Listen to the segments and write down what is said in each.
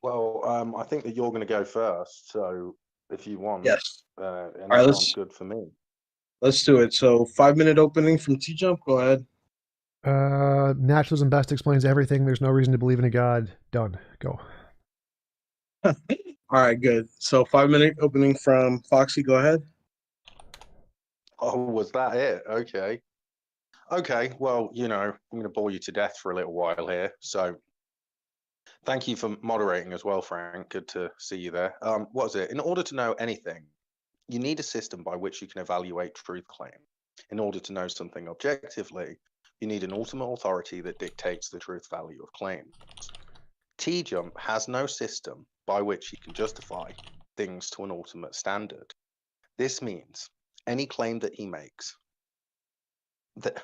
Well, I think that you're going to go first. So if you want, Yes. and All right, that sounds good for me. let's do it. So 5 minute opening from TJump. Go ahead. Naturalism best explains everything. There's no reason to believe in a god. Done. Go. All right, good. So 5 minute opening from Foxy. Go ahead. Oh, was that it? Okay. Okay. Well, I'm going to bore you to death for a little while here. So thank you for moderating as well, Frank. Good to see you there. What is it? In order to know anything, you need a system by which you can evaluate truth claim. In order to know something objectively, you need an ultimate authority that dictates the truth value of claims. TJump has no system by which he can justify things to an ultimate standard. This means any claim that he makes, that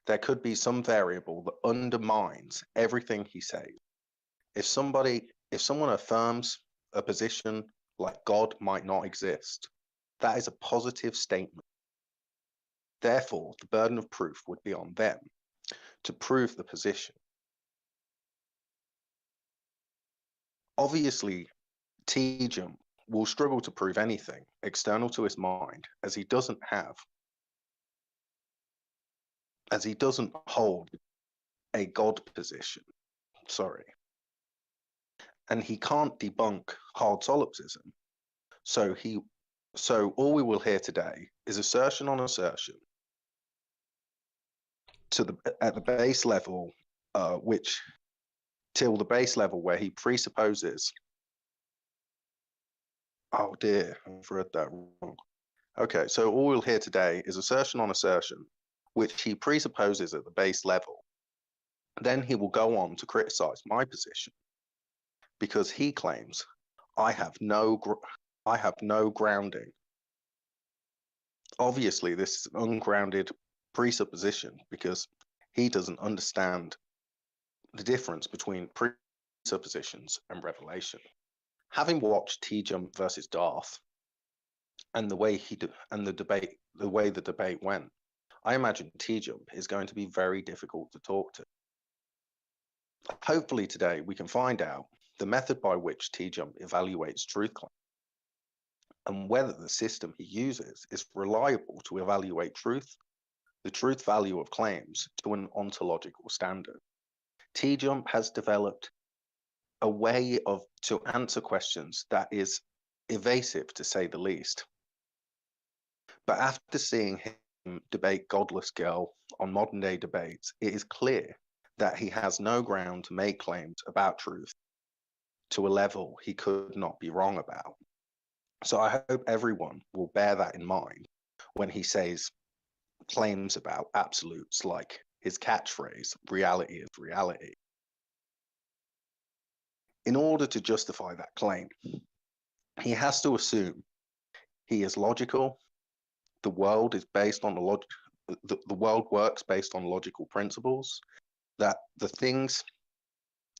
there could be some variable that undermines everything he says. If someone affirms a position like God might not exist, that is a positive statement. Therefore, the burden of proof would be on them to prove the position. Obviously, TJump will struggle to prove anything external to his mind, as he doesn't hold a God position. Sorry. And he can't debunk hard solipsism. So all we will hear today is assertion on assertion at the base level, till the base level where he presupposes. Oh dear, I've read that wrong. Okay, so all we'll hear today is assertion on assertion, which he presupposes at the base level. Then he will go on to criticize my position, because he claims I have no grounding. Obviously, this is an ungrounded presupposition, because he doesn't understand the difference between presuppositions and revelation. Having watched TJump versus Darth, and the way the debate went, I imagine TJump is going to be very difficult to talk to. Hopefully today we can find out the method by which TJump evaluates truth claims, and whether the system he uses is reliable to evaluate the truth value of claims to an ontological standard. TJump has developed a way to answer questions that is evasive, to say the least. But after seeing him debate Godless Girl on modern day debates, it is clear that he has no ground to make claims about truth to a level he could not be wrong about. So I hope everyone will bear that in mind when he says claims about absolutes, like his catchphrase, reality is reality. In order to justify that claim, he has to assume he is logical, the world is based on the world works based on logical principles, that the things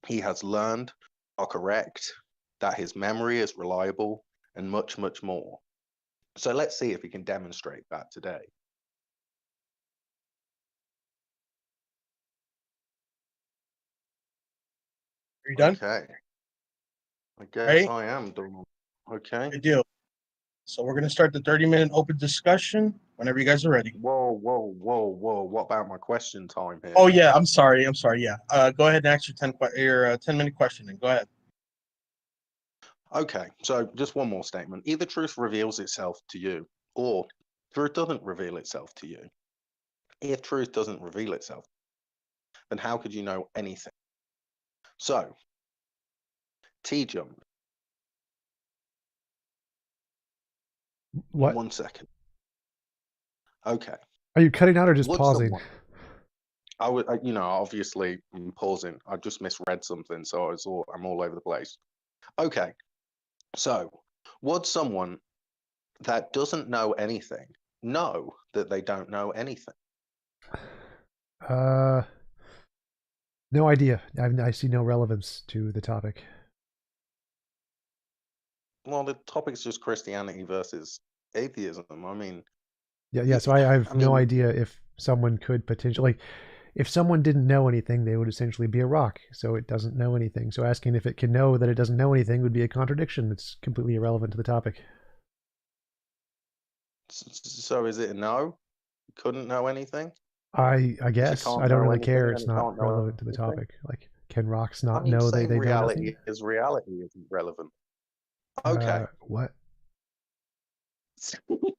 he has learned are correct, that his memory is reliable, and much, much more. So let's see if he can demonstrate that today. Are you done? Okay. I guess Ready? I am done. Okay. Good deal. So we're going to start the 30-minute open discussion whenever you guys are ready. Whoa. What about my question time here? Oh, yeah. I'm sorry. Yeah. Go ahead and ask your 10-minute question. And go ahead. Okay. So just one more statement. Either truth reveals itself to you, or truth doesn't reveal itself to you. If truth doesn't reveal itself, then how could you know anything? So, TJump. What? 1 second. Okay. Are you cutting out or just pausing? I would, obviously I'm pausing. I just misread something, so I'm all over the place. Okay. So, would someone that doesn't know anything know that they don't know anything? No idea. I see no relevance to the topic. Well, the topic's just Christianity versus atheism. I mean, Yeah. So I have no idea if someone could potentially. if someone didn't know anything, they would essentially be a rock. So it doesn't know anything. So asking if it can know that it doesn't know anything would be a contradiction that's completely irrelevant to the topic. So is it a no? It couldn't know anything? I guess. can't I don't know really anything care. and It's it not can't know relevant to the anything? topic. Like, can rocks I not mean, know saying they know reality nothing? is reality isn't relevant. Okay. What?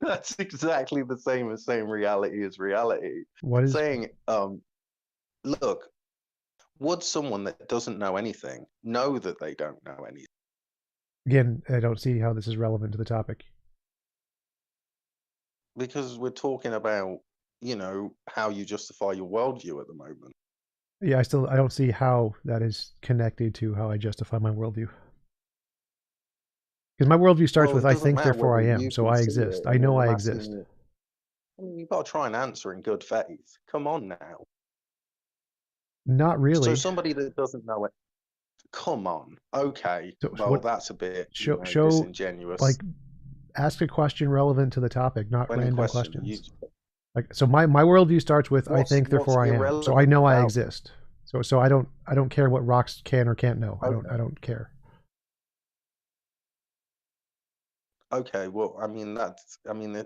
That's exactly the same as saying reality is reality. What is Saying, look, would someone that doesn't know anything know that they don't know anything? again? I don't see how this is relevant to the topic. Because we're talking about, how you justify your worldview at the moment. Yeah, I don't see how that is connected to how I justify my worldview. Because my worldview starts Well, with it I doesn't think, matter therefore I whether am. you So can I see exist. it. I I know mean, I I'm exist. asking you. I mean, you've got to try and answer in good faith. Come on now. Not So really. somebody that doesn't know it, come on. Okay. So Well, what? that's a bit, Show disingenuous. like ask a question relevant to the topic, not Any random question? questions. Like, so my worldview starts with I think, therefore I am. So I know I exist. So I don't care what rocks can or can't know. Okay. I don't care. Okay, well, I mean,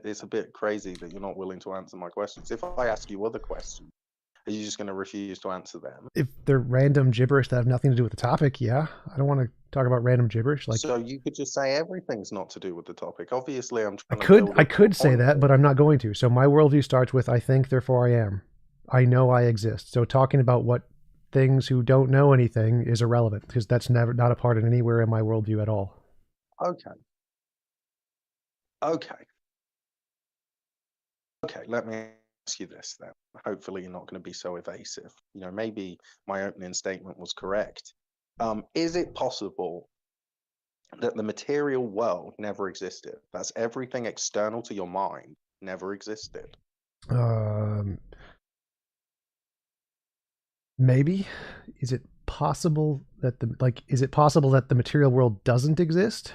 it's a bit crazy that you're not willing to answer my questions. If I ask you other questions, are you just going to refuse to answer them? If they're random gibberish that have nothing to do with the topic, yeah. I don't want to talk about random gibberish. Like, so you could just say everything's not to do with the topic. Obviously, I'm I trying to build could up to a say point that, here. but I'm not going to. So my worldview starts with I think, therefore I am. I know I exist. So talking about what things who don't know anything is irrelevant because that's not a part of anywhere in my worldview at all. Okay. Let me ask you this then. Hopefully you're not going to be so evasive. Maybe my opening statement was correct. Is it possible that the material world never existed? That's everything external to your mind never existed. Maybe. Is it possible that the material world doesn't exist?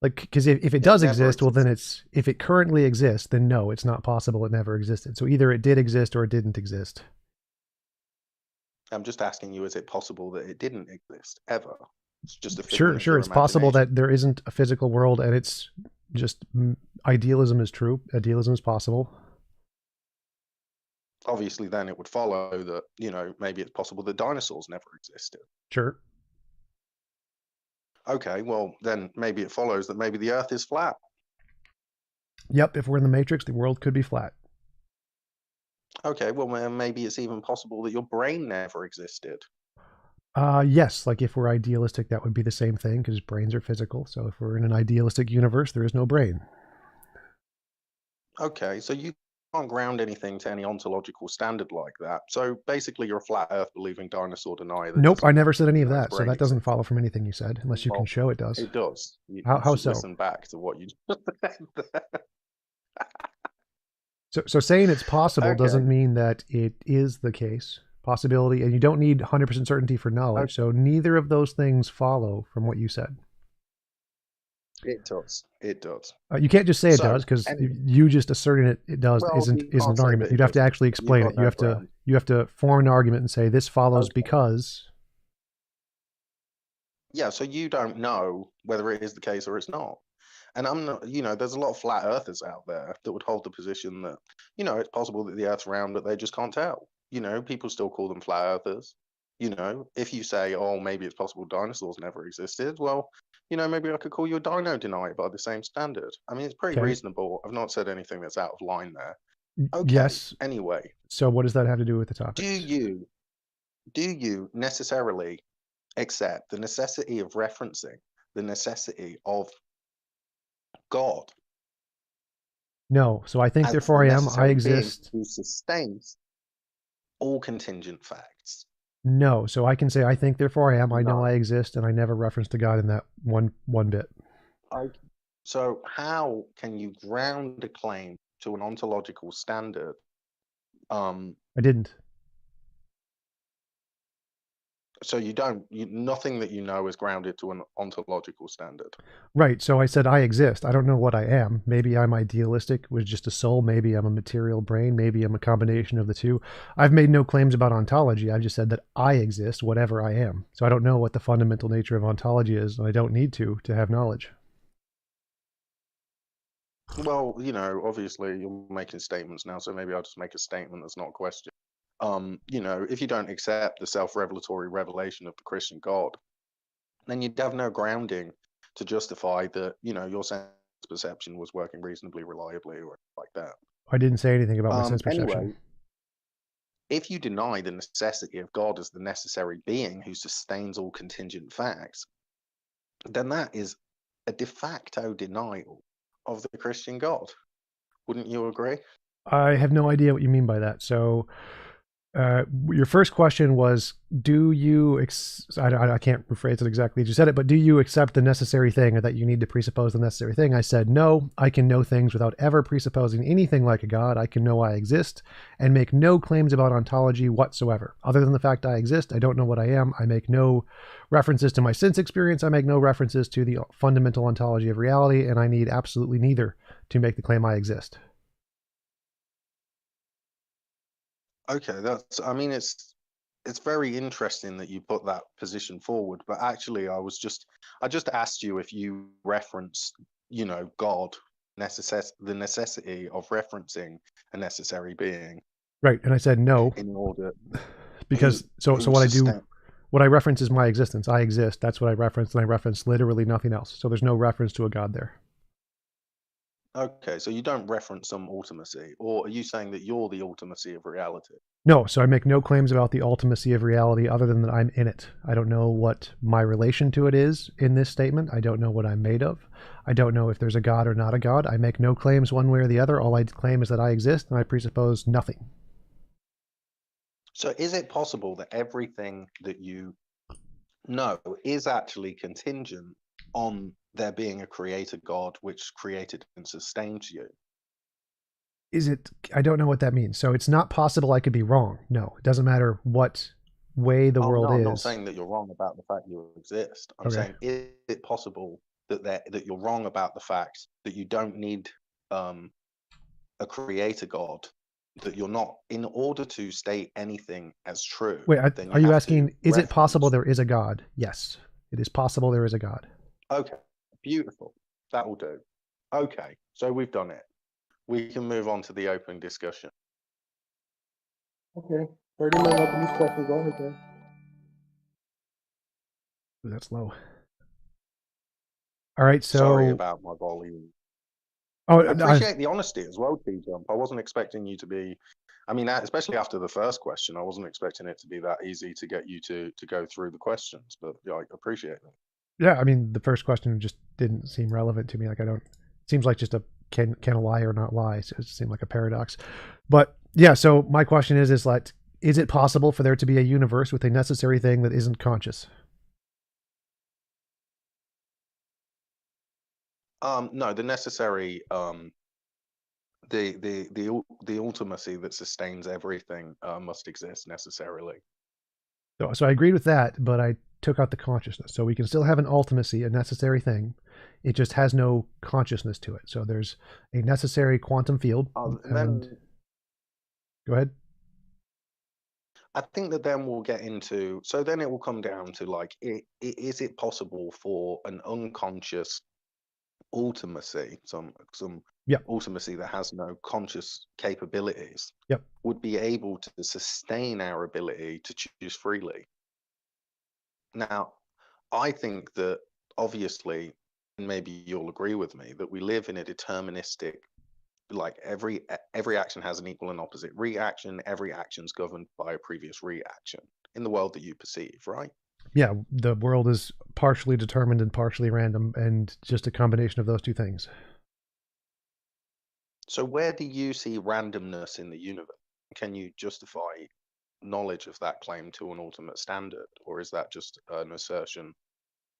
Like, because if it does exist, well, then if it currently exists, then no, it's not possible it never existed. So either it did exist or it didn't exist. I'm just asking you, is it possible that it didn't exist ever? It's just a Sure. It's possible that there isn't a physical world and it's just idealism is true. Idealism is possible. Obviously, then it would follow that, maybe it's possible that dinosaurs never existed. Sure. Okay, well, then maybe it follows that maybe the Earth is flat. Yep, if we're in the Matrix, the world could be flat. Okay, well, maybe it's even possible that your brain never existed. Yes, like if we're idealistic, that would be the same thing because brains are physical. So if we're in an idealistic universe, there is no brain. Okay, so you can't ground anything to any ontological standard like that. So basically, you're a flat Earth believing dinosaur denier. Nope, I never said any of that. So that doesn't follow from anything you said, unless you can show it does. It does. How so? Listen back to what you just said. So saying it's possible doesn't mean that it is the case. Possibility, and you don't need 100% certainty for knowledge. Okay. So neither of those things follow from what you said. It does. You can't just say it does because you just asserting it does isn't an argument. You'd have to actually explain it. You have to form an argument and say this follows because. Yeah, so you don't know whether it is the case or it's not. And I'm not, there's a lot of flat earthers out there that would hold the position that, it's possible that the Earth's round, but they just can't tell. People still call them flat earthers. If you say, oh, maybe it's possible dinosaurs never existed, well, maybe I could call you a dino denier by the same standard. I mean, it's pretty reasonable. I've not said anything that's out of line there. Okay. Yes. Anyway. So what does that have to do with the topic? Do you necessarily accept the necessity of referencing the necessity of God? No. So I think, therefore I am. I exist. Who sustains all contingent facts. No. So I can say I think, therefore I am. I know I exist, and I never reference to God in that one bit. So how can you ground a claim to an ontological standard? I didn't. So nothing that you know is grounded to an ontological standard. Right. So I said I exist. I don't know what I am. Maybe I'm idealistic with just a soul. Maybe I'm a material brain. Maybe I'm a combination of the two. I've made no claims about ontology. I've just said that I exist, whatever I am. So I don't know what the fundamental nature of ontology is, and I don't need to have knowledge. Well, obviously you're making statements now, so maybe I'll just make a statement that's not a question. If you don't accept the self-revelatory revelation of the Christian God, then you'd have no grounding to justify that, your sense perception was working reasonably reliably or like that. I didn't say anything about my sense perception. Anyway, if you deny the necessity of God as the necessary being who sustains all contingent facts, then that is a de facto denial of the Christian God. Wouldn't you agree? I have no idea what you mean by that. So your first question was, do you, I can't rephrase it exactly as you said it, but do you accept the necessary thing, or that you need to presuppose the necessary thing? I said, no, I can know things without ever presupposing anything like a God. I can know I exist and make no claims about ontology whatsoever. Other than the fact I exist, I don't know what I am. I make no references to my sense experience. I make no references to the fundamental ontology of reality, and I need absolutely neither to make the claim I exist. Okay, it's very interesting that you put that position forward, but actually I just asked you if you referenced, God, the necessity of referencing a necessary being. Right, and I said no. In order, because so what I reference is my existence. I exist. That's what I reference, and I reference literally nothing else. So there's no reference to a God there. Okay, so you don't reference some ultimacy, or are you saying that you're the ultimacy of reality? No, so I make no claims about the ultimacy of reality other than that I'm in it. I don't know what my relation to it is in this statement. I don't know what I'm made of. I don't know if there's a God or not a God. I make no claims one way or the other. All I claim is that I exist, and I presuppose nothing. So is it possible that everything that you know is actually contingent on there being a creator God which created and sustains you? Is it? I don't know what that means. So it's not possible I could be wrong. No, it doesn't matter what way the world is. I'm not saying that you're wrong about the fact you exist. I'm saying, is it possible that you're wrong about the fact that you don't need a creator God, that you're not, in order to state anything as true? Wait, are you asking, is it possible there is a God? Yes, it is possible there is a God. Okay, beautiful. That will do. Okay, so we've done it. We can move on to the open discussion. Okay, 30-minute open discussion. Go ahead, then. Ooh, that's low. All right, so sorry about my volume. I appreciate the honesty as well, TJump. I wasn't expecting you to be, especially after the first question, I wasn't expecting it to be that easy to get you to go through the questions, but yeah, I appreciate it. Yeah, the first question just didn't seem relevant to me. Like, it seems like just a can a lie or not lie? So it seemed like a paradox. But yeah, so my question is it possible for there to be a universe with a necessary thing that isn't conscious? No, the necessary, the ultimacy that sustains everything must exist necessarily. So I agreed with that, but I took out the consciousness. So we can still have an ultimacy, a necessary thing. It just has no consciousness to it. So there's a necessary quantum field. Go ahead. I think that then we'll get into, so then it will come down to is it possible for an unconscious ultimacy, some ultimacy that has no conscious capabilities, would be able to sustain our ability to choose freely? Now, I think that obviously, and maybe you'll agree with me, that we live in a deterministic, every action has an equal and opposite reaction. Every action's governed by a previous reaction in the world that you perceive, right? Yeah, the world is partially determined and partially random, and just a combination of those two things. So where do you see randomness in the universe? Can you justify knowledge of that claim to an ultimate standard, or is that just an assertion,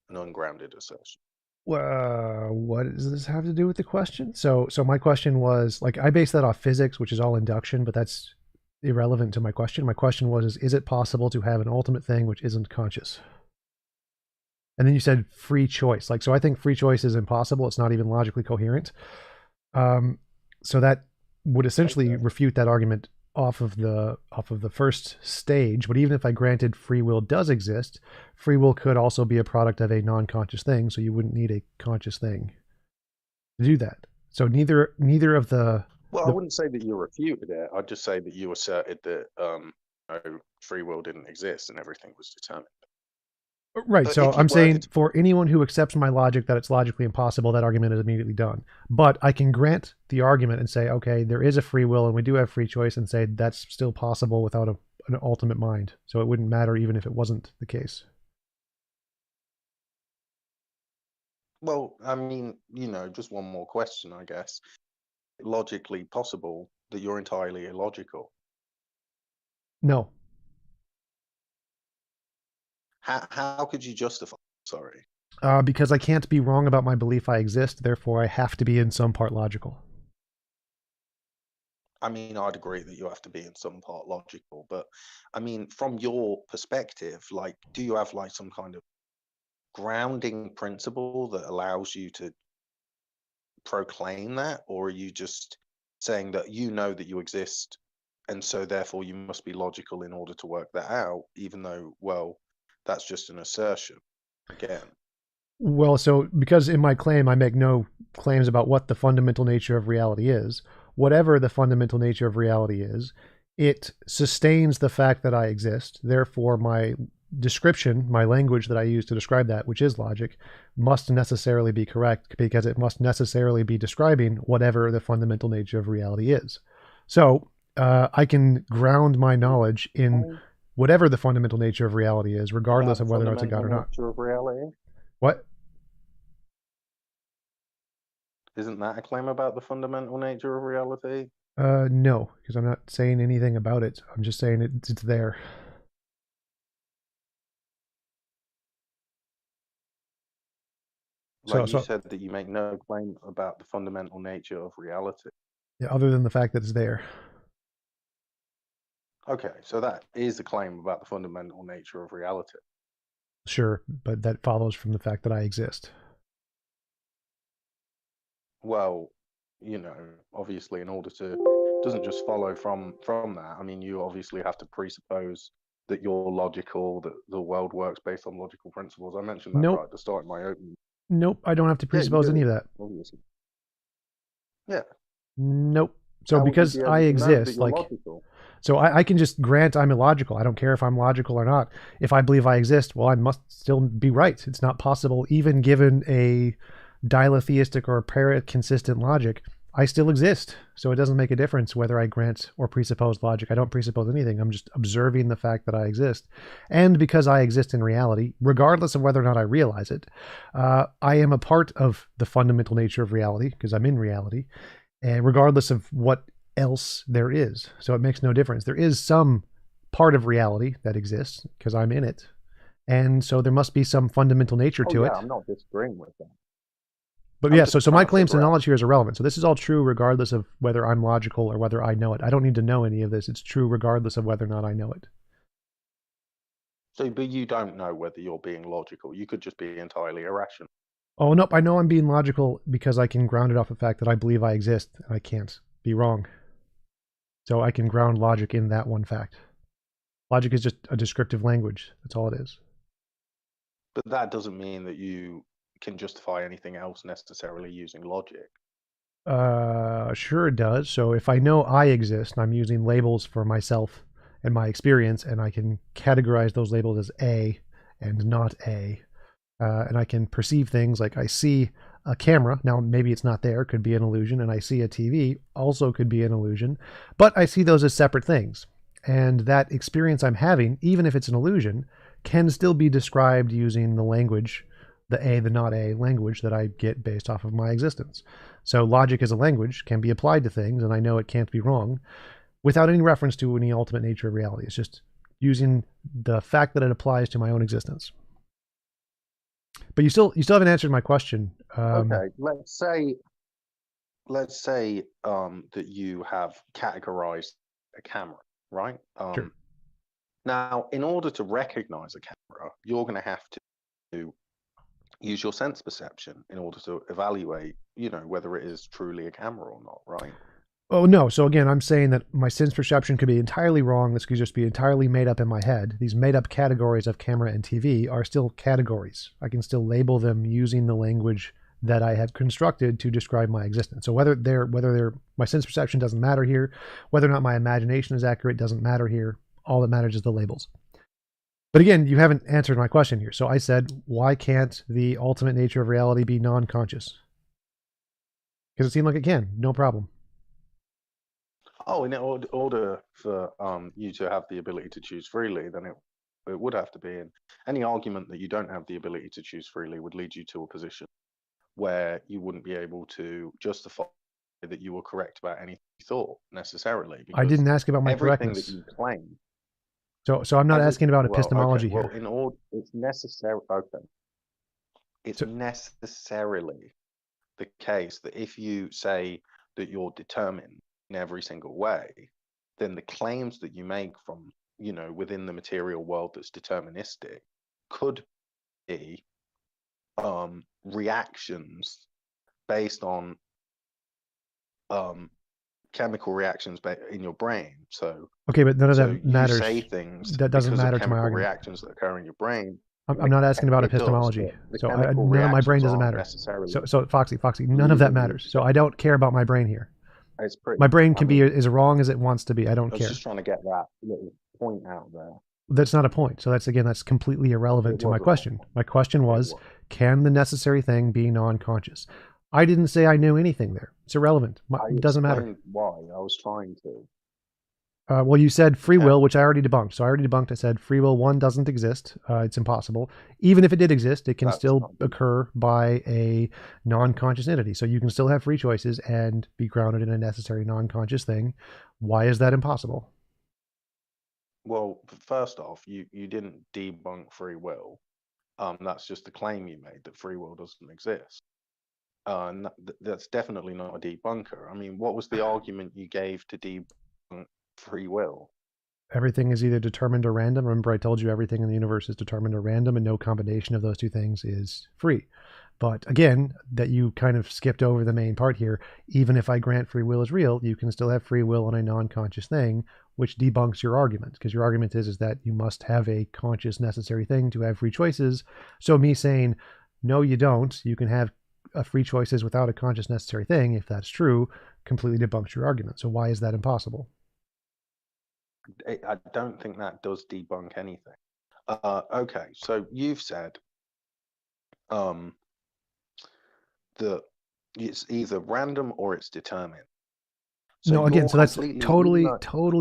an ungrounded assertion? What does this have to do with the question? So my question was, I base that off physics, which is all induction, but that's irrelevant to my question. My question was, is it possible to have an ultimate thing which isn't conscious? And then you said free choice. Like, so I think free choice is impossible. It's not even logically coherent. So that would essentially refute that argument off of the first stage. But even if I granted free will does exist, free will could also be a product of a non-conscious thing. So you wouldn't need a conscious thing to do that. So neither of the. Well, I wouldn't say that you refuted it. I'd just say that you asserted that free will didn't exist and everything was determined. Right. But So if you I'm were saying to- for anyone who accepts my logic that it's logically impossible, that argument is immediately done. But I can grant the argument and say, okay, there is a free will and we do have free choice, and say that's still possible without an ultimate mind. So it wouldn't matter even if it wasn't the case. Well, I mean, just one more question, I guess. Logically possible that you're entirely illogical. No. How could you justify? Sorry. Because I can't be wrong about my belief I exist, therefore I have to be in some part logical. I mean, I'd agree that you have to be in some part logical, but I mean, from your perspective, like, do you have like some kind of grounding principle that allows you to proclaim that, or are you just saying that you know that you exist and so therefore you must be logical in order to work that out, even though, well, that's just an assertion again? Well, so because in my claim I make no claims about what the fundamental nature of reality is, whatever the fundamental nature of reality is, it sustains the fact that I exist. Therefore, my description, my language that I use to describe that, which is logic, must necessarily be correct because it must necessarily be describing whatever the fundamental nature of reality is. So I can ground my knowledge in whatever the fundamental nature of reality is, regardless of whether or not it's a God or not. Nature of reality? What? Isn't that a claim about the fundamental nature of reality? No, because I'm not saying anything about it. I'm just saying it's there. Like you said that you make no claim about the fundamental nature of reality. Yeah, other than the fact that it's there. Okay, so that is a claim about the fundamental nature of reality. Sure, but that follows from the fact that I exist. Well, obviously in order to, doesn't just follow from that. I mean, you obviously have to presuppose that you're logical, that the world works based on logical principles. I mentioned that right at the start of my opening. Nope, I don't have to presuppose any of that. Obviously. Yeah. Nope. So because I exist, like, logical? So I can just grant I'm illogical. I don't care if I'm logical or not. If I believe I exist, well, I must still be right. It's not possible, even given a diletheistic or parrot-consistent logic, I still exist. So it doesn't make a difference whether I grant or presuppose logic. I don't presuppose anything. I'm just observing the fact that I exist. And because I exist in reality, regardless of whether or not I realize it, I am a part of the fundamental nature of reality because I'm in reality, and regardless of what else there is. So it makes no difference. There is some part of reality that exists because I'm in it. And so there must be some fundamental nature to it. I'm not disagreeing with that. But yeah, so my claims to knowledge here is irrelevant. So this is all true regardless of whether I'm logical or whether I know it. I don't need to know any of this. It's true regardless of whether or not I know it. So, but you don't know whether you're being logical. You could just be entirely irrational. Oh, nope. I know I'm being logical because I can ground it off the fact that I believe I exist. And I can't be wrong. So I can ground logic in that one fact. Logic is just a descriptive language. That's all it is. But that doesn't mean that you can justify anything else necessarily using logic. Sure it does. So if I know I exist and I'm using labels for myself and my experience, and I can categorize those labels as A and not A, and I can perceive things like I see a camera. Now, maybe it's not there, could be an illusion, and I see a TV, also could be an illusion, but I see those as separate things. And that experience I'm having, even if it's an illusion, can still be described using the language, the A, the not A language that I get based off of my existence. So logic as a language can be applied to things, and I know it can't be wrong, without any reference to any ultimate nature of reality. It's just using the fact that it applies to my own existence. But you still haven't answered my question. Okay, let's say that you have categorized a camera, right? Sure. Now, in order to recognize a camera, you're going to have to use your sense perception in order to evaluate, whether it is truly a camera or not, right? Oh, no. So again, I'm saying that my sense perception could be entirely wrong. This could just be entirely made up in my head. These made up categories of camera and TV are still categories. I can still label them using the language that I have constructed to describe my existence. So whether my sense perception doesn't matter here, whether or not my imagination is accurate doesn't matter here. All that matters is the labels. But again, you haven't answered my question here. So I said, why can't the ultimate nature of reality be non-conscious? Because it seemed like it can. No problem. Oh, in order for you to have the ability to choose freely, then it would have to be. And any argument that you don't have the ability to choose freely would lead you to a position where you wouldn't be able to justify that you were correct about anything you thought necessarily. I didn't ask about my everything correctness. that you claim. So I'm not asking about epistemology here. here. Well, it's necessary. Okay, it's necessarily the case that if you say that you're determined in every single way, then the claims that you make from within the material world that's deterministic could be reactions based on chemical reactions in your brain. So okay, but none of that matters. You say things that doesn't matter to my chemical argument. reactions that occur in your brain. I'm not asking about epistemology. So none of my brain doesn't matter. So Foxy, none of that matters. So I don't care about my brain here. My brain can be as wrong as it wants to be. I don't care. I was just trying to get that little point out there. That's not a point. So that's completely irrelevant to my question. My question was, can the necessary thing be non-conscious? I didn't say I knew anything there. It's irrelevant. It doesn't matter. Why? I was trying to. Well, you said free will, which I already debunked. So I already debunked. I said free will, one, doesn't exist. It's impossible. Even if it did exist, it can still occur by a non-conscious entity. So you can still have free choices and be grounded in a necessary non-conscious thing. Why is that impossible? Well, first off, you didn't debunk free will. That's just the claim you made that free will doesn't exist. That's definitely not a debunker. I mean, what was the argument you gave to debunk free will? Everything is either determined or random. Remember, I told you everything in the universe is determined or random, and no combination of those two things is free. But again, that you kind of skipped over the main part here. Even if I grant free will is real, you can still have free will on a non-conscious thing, which debunks your argument, because your argument is that you must have a conscious necessary thing to have free choices. So me saying, no, you don't, you can have free choices without a conscious necessary thing, if that's true, completely debunks your argument. So why is that impossible? I don't think that does debunk anything. Okay, so you've said that it's either random or it's determined. So no, again, so that's totally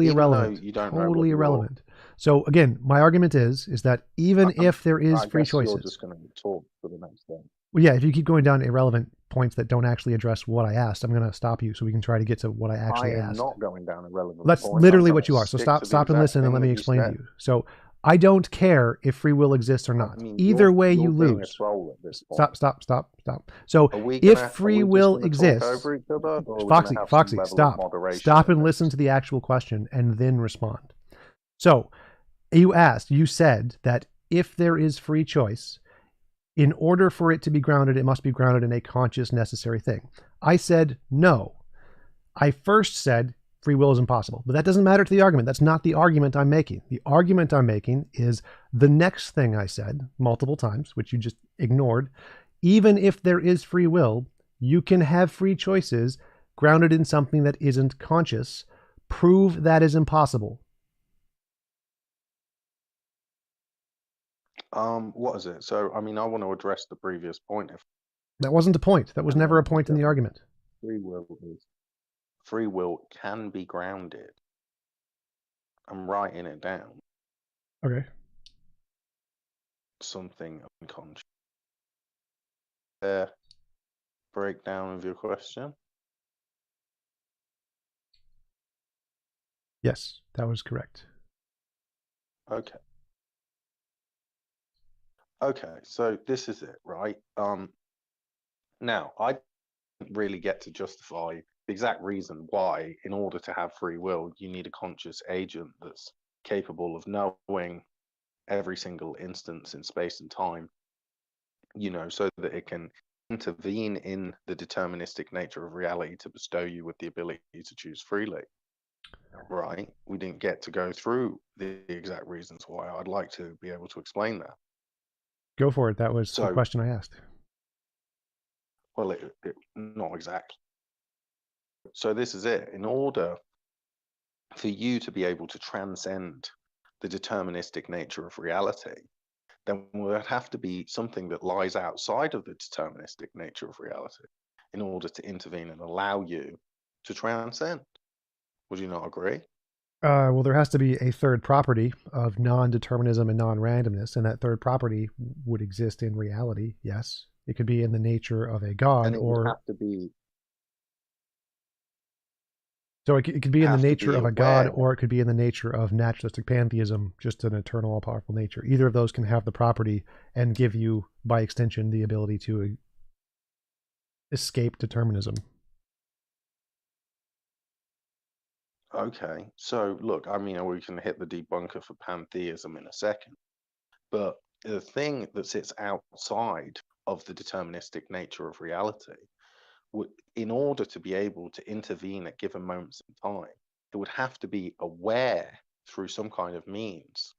irrelevant. You don't totally irrelevant. So again, my argument is that even if there is free choices, you're just going to talk for the next thing. Well, yeah, if you keep going down irrelevant points that don't actually address what I asked, I'm going to stop you so we can try to get to what I actually asked. I am not going down irrelevant That's points. literally what you are. So stop and listen and let me explain to you. So I don't care if free will exists or not. Either way, you lose. Stop. So if free will exists, Foxy, stop and listen to the actual question and then respond. So you said that if there is free choice, in order for it to be grounded, it must be grounded in a conscious necessary thing. I said no. I first said free will is impossible, but that doesn't matter to the argument. That's not the argument I'm making. The argument I'm making is the next thing I said multiple times, which you just ignored. Even if there is free will, you can have free choices grounded in something that isn't conscious. Prove that is impossible. What is it? So, I mean, I want to address the previous point. That wasn't a point. That was never a point in the argument. Free will can be grounded. I'm writing it down. Okay. Something unconscious. Breakdown of your question? Yes, that was correct. Okay. Okay, so this is it, right? Now, I didn't really get to justify the exact reason why, in order to have free will, you need a conscious agent that's capable of knowing every single instance in space and time, so that it can intervene in the deterministic nature of reality to bestow you with the ability to choose freely. Right? We didn't get to go through the exact reasons why. I'd like to be able to explain that. Go for it. That was the question I asked. Well, not exactly. So this is it. In order for you to be able to transcend the deterministic nature of reality, then there would have to be something that lies outside of the deterministic nature of reality in order to intervene and allow you to transcend. Would you not agree? Well, there has to be a third property of non-determinism and non-randomness, and that third property would exist in reality, yes. It could be in the nature of a god, and it would have to be... So it could be in the nature of a god, or it could be in the nature of naturalistic pantheism, just an eternal, all-powerful nature. Either of those can have the property and give you, by extension, the ability to escape determinism. Okay, so look, I mean, we can hit the debunker for pantheism in a second, but the thing that sits outside of the deterministic nature of reality, in order to be able to intervene at given moments in time, it would have to be aware through some kind of means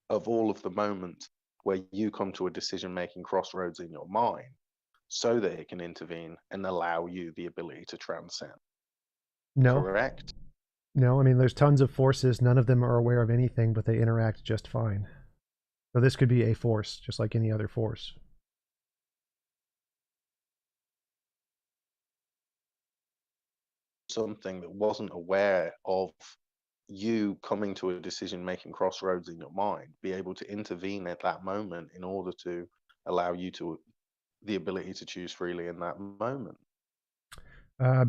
of all of the moments where you come to a decision-making crossroads in your mind, so that it can intervene and allow you the ability to transcend. No. Correct? No, I mean, there's tons of forces. None of them are aware of anything, but they interact just fine. So this could be a force, just like any other force. Something that wasn't aware of you coming to a decision-making crossroads in your mind, be able to intervene at that moment in order to allow you the ability to choose freely in that moment.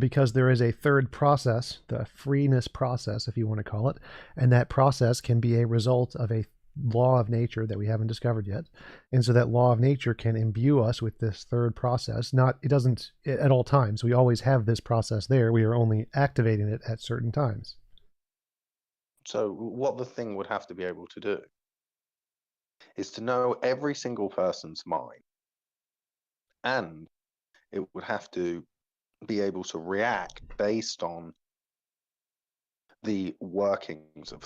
Because there is a third process, the freeness process, if you want to call it, and that process can be a result of a law of nature that we haven't discovered yet. And so that law of nature can imbue us with this third process. It doesn't at all times. We always have this process there. We are only activating it at certain times. So what the thing would have to be able to do is to know every single person's mind, and it would have to be able to react based on the workings of...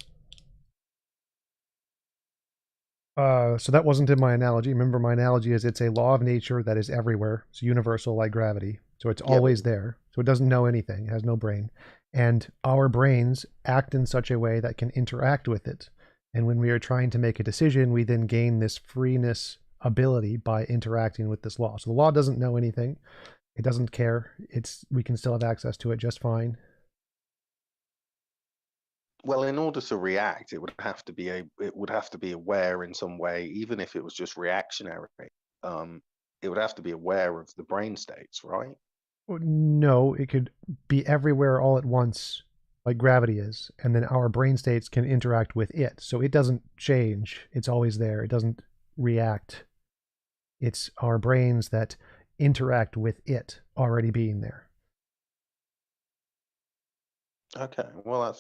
So that wasn't in my analogy. Remember, my analogy is it's a law of nature that is everywhere. It's universal like gravity. So it's always there. So it doesn't know anything. It has no brain. And our brains act in such a way that can interact with it. And when we are trying to make a decision, we then gain this freeness ability by interacting with this law. So the law doesn't know anything. It doesn't care. We can still have access to it just fine. Well, in order to react, it would have to be aware in some way, even if it was just reactionary. It would have to be aware of the brain states, right? No, it could be everywhere all at once, like gravity is, and then our brain states can interact with it. So it doesn't change. It's always there. It doesn't react. It's our brains that interact with it already being there. Okay, well,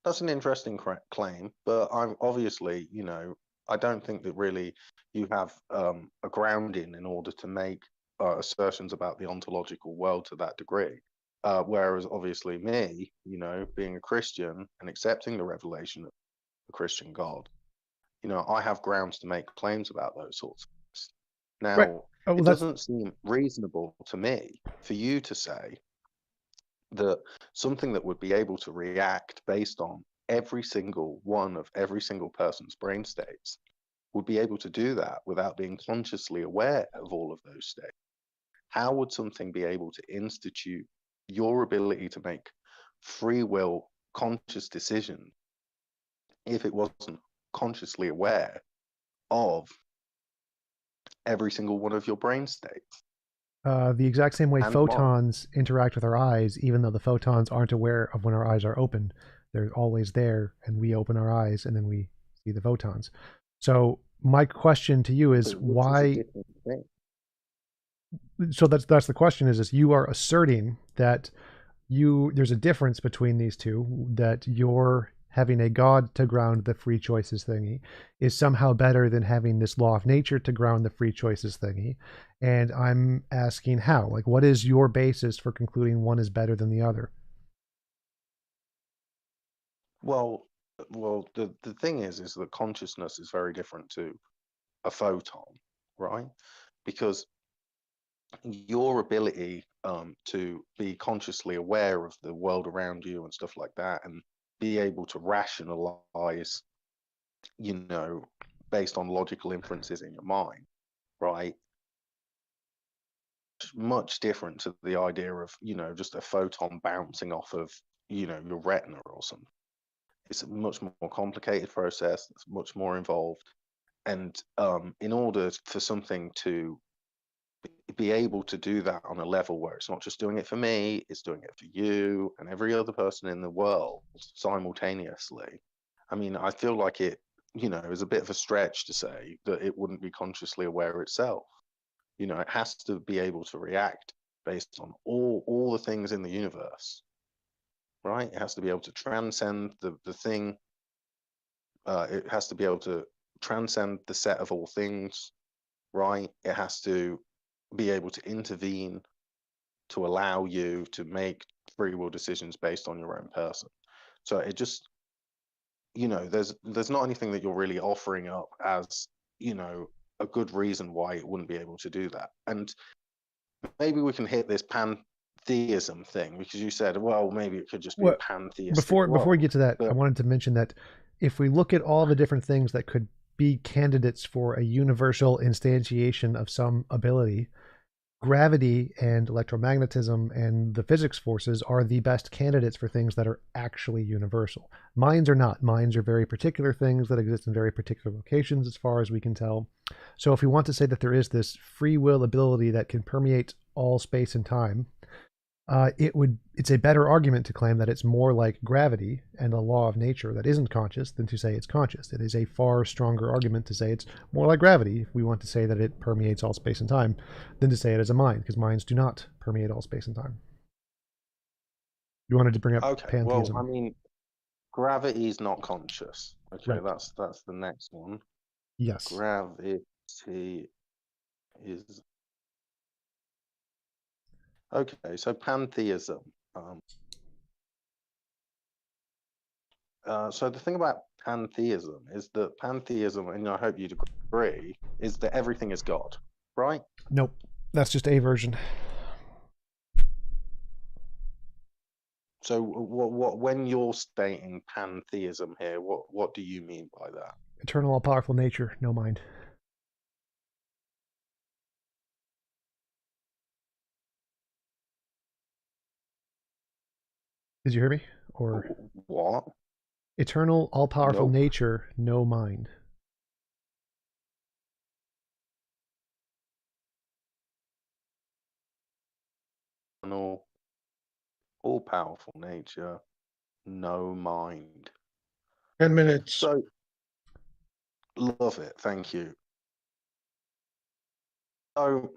that's an interesting claim, but I'm obviously, I don't think that really you have a grounding in order to make assertions about the ontological world to that degree. Whereas obviously me, being a Christian and accepting the revelation of the Christian God, I have grounds to make claims about those sorts of things. Now, right. It doesn't seem reasonable to me for you to say that something that would be able to react based on every single one of every single person's brain states would be able to do that without being consciously aware of all of those states. How would something be able to institute your ability to make free will, conscious decisions if it wasn't consciously aware of every single one of your brain states? The exact same way And photons interact with our eyes, even though the photons aren't aware of when our eyes are open. They're always there, and we open our eyes, and then we see the photons. So my question to you is why... So that's the question is you are asserting that there's a difference between these two, that you're having a God to ground the free choices thingy is somehow better than having this law of nature to ground the free choices thingy. And I'm asking how, like, what is your basis for concluding one is better than the other? Well, the thing is that consciousness is very different to a photon, right? Because your ability to be consciously aware of the world around you and stuff like that, and be able to rationalize, based on logical inferences in your mind, right? Much different to the idea of, just a photon bouncing off of, your retina or something. It's a much more complicated process. It's much more involved. And in order for something to be able to do that on a level where it's not just doing it for me, it's doing it for you and every other person in the world simultaneously. I mean, I feel like it, is a bit of a stretch to say that it wouldn't be consciously aware itself. It has to be able to react based on all the things in the universe, right? It has to be able to transcend the thing. It has to be able to transcend the set of all things, right? It has to be able to intervene to allow you to make free will decisions based on your own person. So it just, there's not anything that you're really offering up as, a good reason why it wouldn't be able to do that. And maybe we can hit this pantheism thing, because you said, well, maybe it could just be a pantheistic before we world. get to that, But I wanted to mention that if we look at all the different things that could be candidates for a universal instantiation of some ability, gravity and electromagnetism and the physics forces are the best candidates for things that are actually universal. Minds are not. Minds are very particular things that exist in very particular locations, as far as we can tell. So if we want to say that there is this free will ability that can permeate all space and time, it's a better argument to claim that it's more like gravity and a law of nature that isn't conscious than to say it's conscious. It is a far stronger argument to say it's more like gravity, if we want to say that it permeates all space and time, than to say it as a mind, because minds do not permeate all space and time. You wanted to bring up pantheism. Well, I mean, gravity is not conscious. Okay, Right. that's the next one. Yes. Gravity is okay. So pantheism. So the thing about pantheism is that pantheism, and I hope you'd agree, is that everything is God, right? Nope. That's just a version. So what when you're stating pantheism here, what do you mean by that? Eternal, all-powerful nature, no mind. Did you hear me? Or What? eternal, all-powerful Nope. nature, no mind. Eternal, all-powerful nature, no mind. 10 minutes. So love it. Thank you. So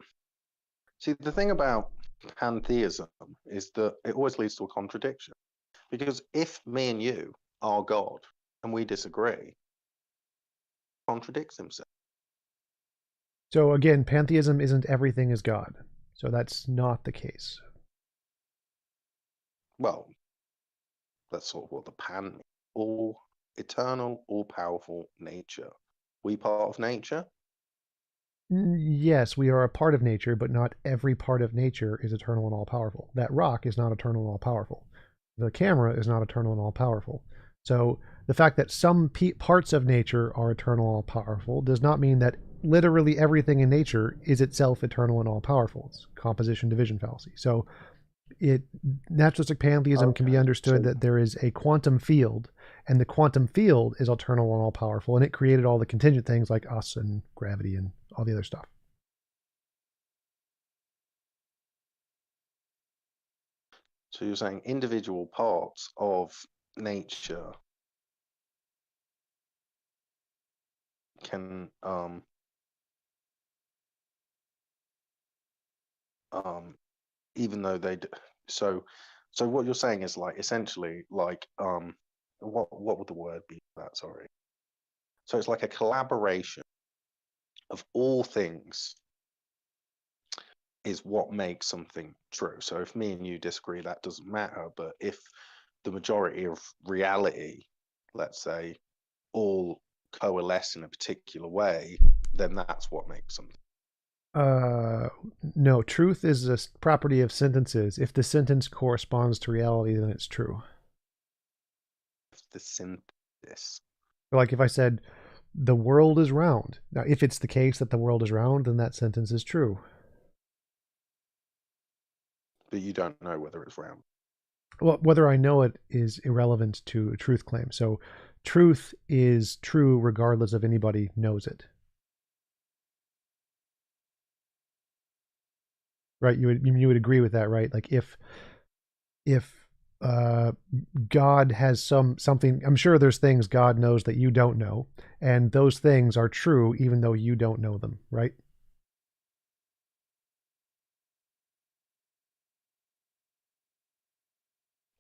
see, the thing about pantheism is that it always leads to a contradiction. Because if me and you are God and we disagree, contradicts himself. So again, pantheism isn't everything is God. So that's not the case. Well, that's sort of what the pan means. All eternal, all-powerful nature. We part of nature? Yes, we are a part of nature, but not every part of nature is eternal and all-powerful. That rock is not eternal and all-powerful. The camera is not eternal and all-powerful. So the fact that some parts of nature are eternal and all-powerful does not mean that literally everything in nature is itself eternal and all-powerful. It's composition division fallacy. So naturalistic pantheism can be understood that there is a quantum field, and the quantum field is eternal and all-powerful, and it created all the contingent things like us and gravity and all the other stuff. So you're saying individual parts of nature can even though they so So what you're saying is like essentially like what would the word be for that? Sorry. So it's like a collaboration of all things is what makes something true. So if me and you disagree, that doesn't matter. But if the majority of reality, let's say, all coalesce in a particular way, then that's what makes something. No, truth is a property of sentences. If the sentence corresponds to reality, then it's true. The synthesis. Like if I said, the world is round. Now, if it's the case that the world is round, then that sentence is true. But you don't know whether it's round. Well, whether I know it is irrelevant to a truth claim. So truth is true regardless of anybody knows it. Right? You would agree with that, right? Like if God has something, I'm sure there's things God knows that you don't know, and those things are true even though you don't know them, right?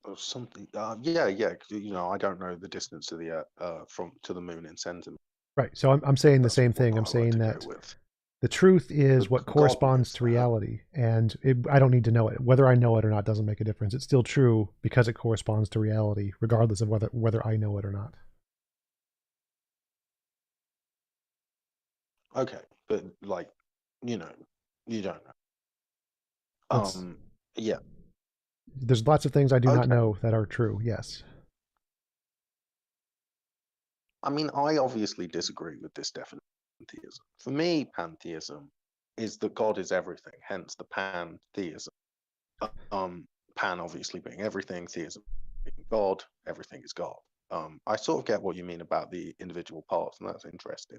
Or something. Yeah. You know, I don't know the distance to the from to the moon in centimeters. Right. So I'm saying the That's same what thing. I I'm like saying to go that with. the truth is But what God corresponds knows to that. reality, and I don't need to know it. Whether I know it or not doesn't make a difference. It's still true because it corresponds to reality, regardless of whether I know it or not. Okay, but like, you know, you don't know. That's, Yeah. there's lots of things I do not Okay. know that are true. Yes. I mean, I obviously disagree with this definition of pantheism. For me, pantheism is that God is everything, hence the pantheism. Pan obviously being everything, theism being God, everything is God. I sort of get what you mean about the individual parts, and that's interesting.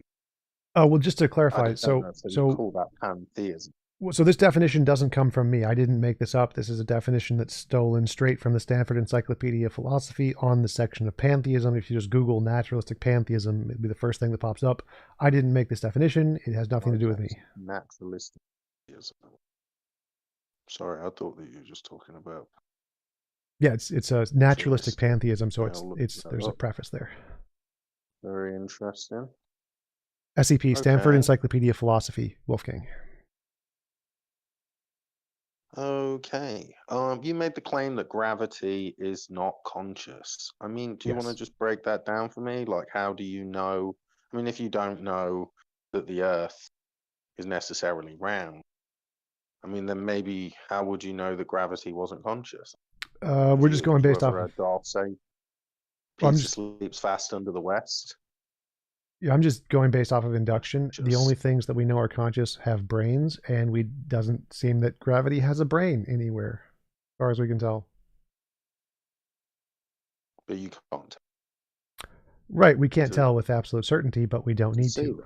Oh, well, just to I clarify, just don't so know if you so call that pantheism. so this definition doesn't come from me. I didn't make this up. This is a definition that's stolen straight from the Stanford Encyclopedia of Philosophy on the section of pantheism. If you just Google naturalistic pantheism, it'd be the first thing that pops up. I didn't make this definition. It has nothing to do with me. Naturalistic theism. Sorry, I thought that you were just talking about. Yeah, it's a naturalistic pantheism, so Yeah, there's a preface there. Very interesting. SEP, Stanford Okay. Encyclopedia of Philosophy, Wolfgang. Okay. You made the claim that gravity is not conscious. I mean, do you want to Yes. just break that down for me? Like, how do you know? I mean, if you don't know that the Earth is necessarily round, I mean, then maybe how would you know that gravity wasn't conscious? We're just going Have you based off ever of. heard Dolph say Well, Peter sleeps fast under the West? I'm just going based off of induction. The Just only things that we know are conscious have brains, and we doesn't seem that gravity has a brain anywhere, as far as we can tell. but you can't Right, we can't tell with absolute certainty, but we don't need see to.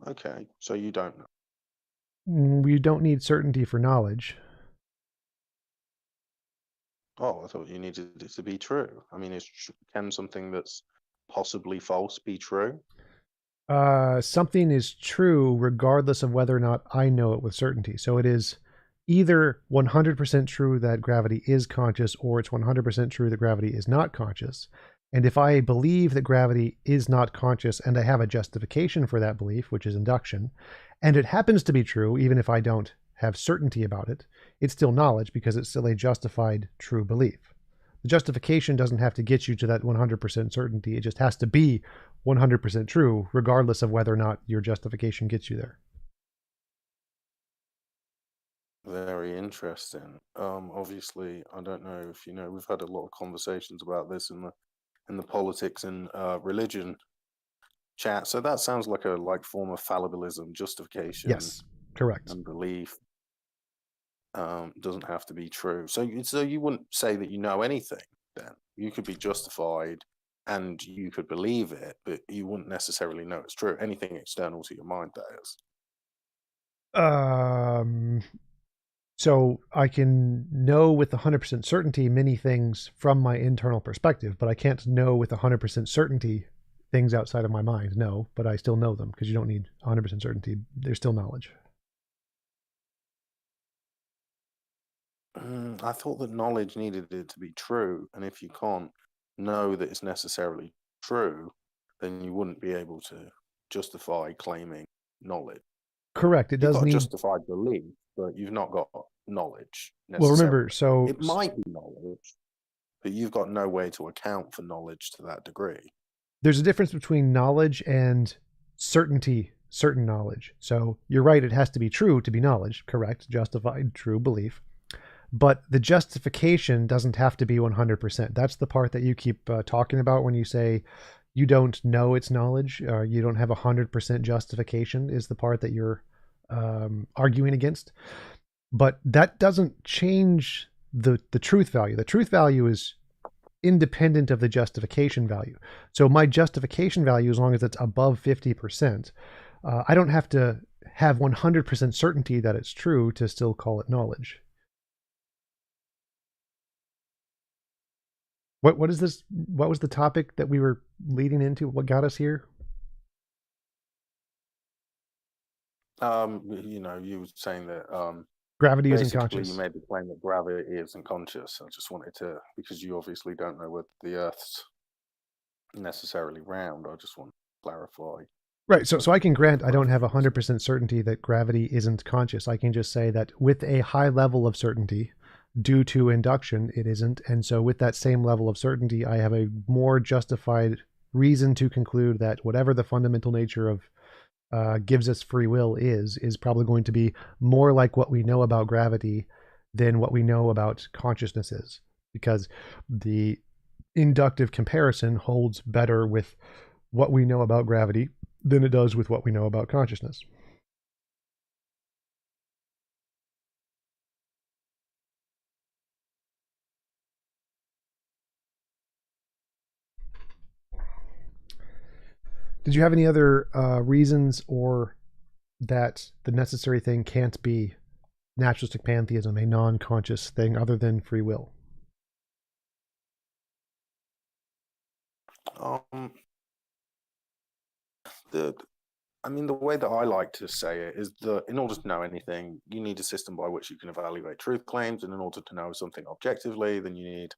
that. Okay, so you don't know. We don't need certainty for knowledge. Oh, I thought you needed it to be true. I mean, can something that's possibly false be true? Something is true regardless of whether or not I know it with certainty. So it is either 100% true that gravity is conscious, or it's 100% true that gravity is not conscious. And if I believe that gravity is not conscious and I have a justification for that belief, which is induction, and it happens to be true, even if I don't have certainty about it, it's still knowledge because it's still a justified true belief. The justification doesn't have to get you to that 100% certainty. It just has to be 100% true, regardless of whether or not your justification gets you there. Very interesting. Obviously, I don't know if you know, we've had a lot of conversations about this in the politics and religion chat. So that sounds like a form of fallibilism, justification. Yes, correct. And belief doesn't have to be true. So you wouldn't say that you know anything then. You could be justified and you could believe it, but you wouldn't necessarily know it's true. Anything external to your mind, that is. So I can know with 100% certainty many things from my internal perspective, but I can't know with 100% certainty things outside of my mind. No, but I still know them because you don't need 100% certainty. There's still knowledge. I thought that knowledge needed it to be true, and if you can't know that it's necessarily true, then you wouldn't be able to justify claiming knowledge. Correct. It You've does got need. justified belief, but you've not got knowledge Well, necessarily. remember, so It might be knowledge, but you've got no way to account for knowledge to that degree. there's a difference between knowledge and certainty, certain knowledge. So you're right, it has to be true to be knowledge, correct, justified, true belief. But the justification doesn't have to be 100%. That's the part that you keep talking about when you say you don't know it's knowledge, you don't have 100% justification, is the part that you're arguing against. But that doesn't change the truth value. The truth value is independent of the justification value. So my justification value, as long as it's above 50%, I don't have to have 100% certainty that it's true to still call it knowledge. What is this? What was the topic that we were leading into? What got us here? You were saying that Gravity isn't basically conscious. you made the claim that gravity isn't conscious. I just wanted to, because you obviously don't know whether the Earth's necessarily round. I just want to clarify. Right. So I can grant I don't have 100% certainty that gravity isn't conscious. I can just say that with a high level of certainty, due to induction, it isn't. And so with that same level of certainty, I have a more justified reason to conclude that whatever the fundamental nature of gives us free will is probably going to be more like what we know about gravity than what we know about consciousness is, because the inductive comparison holds better with what we know about gravity than it does with what we know about consciousness. Did you have any other reasons, or that the necessary thing can't be naturalistic pantheism, a non-conscious thing other than free will? The way that I like to say it is that in order to know anything, you need a system by which you can evaluate truth claims, and in order to know something objectively, then you need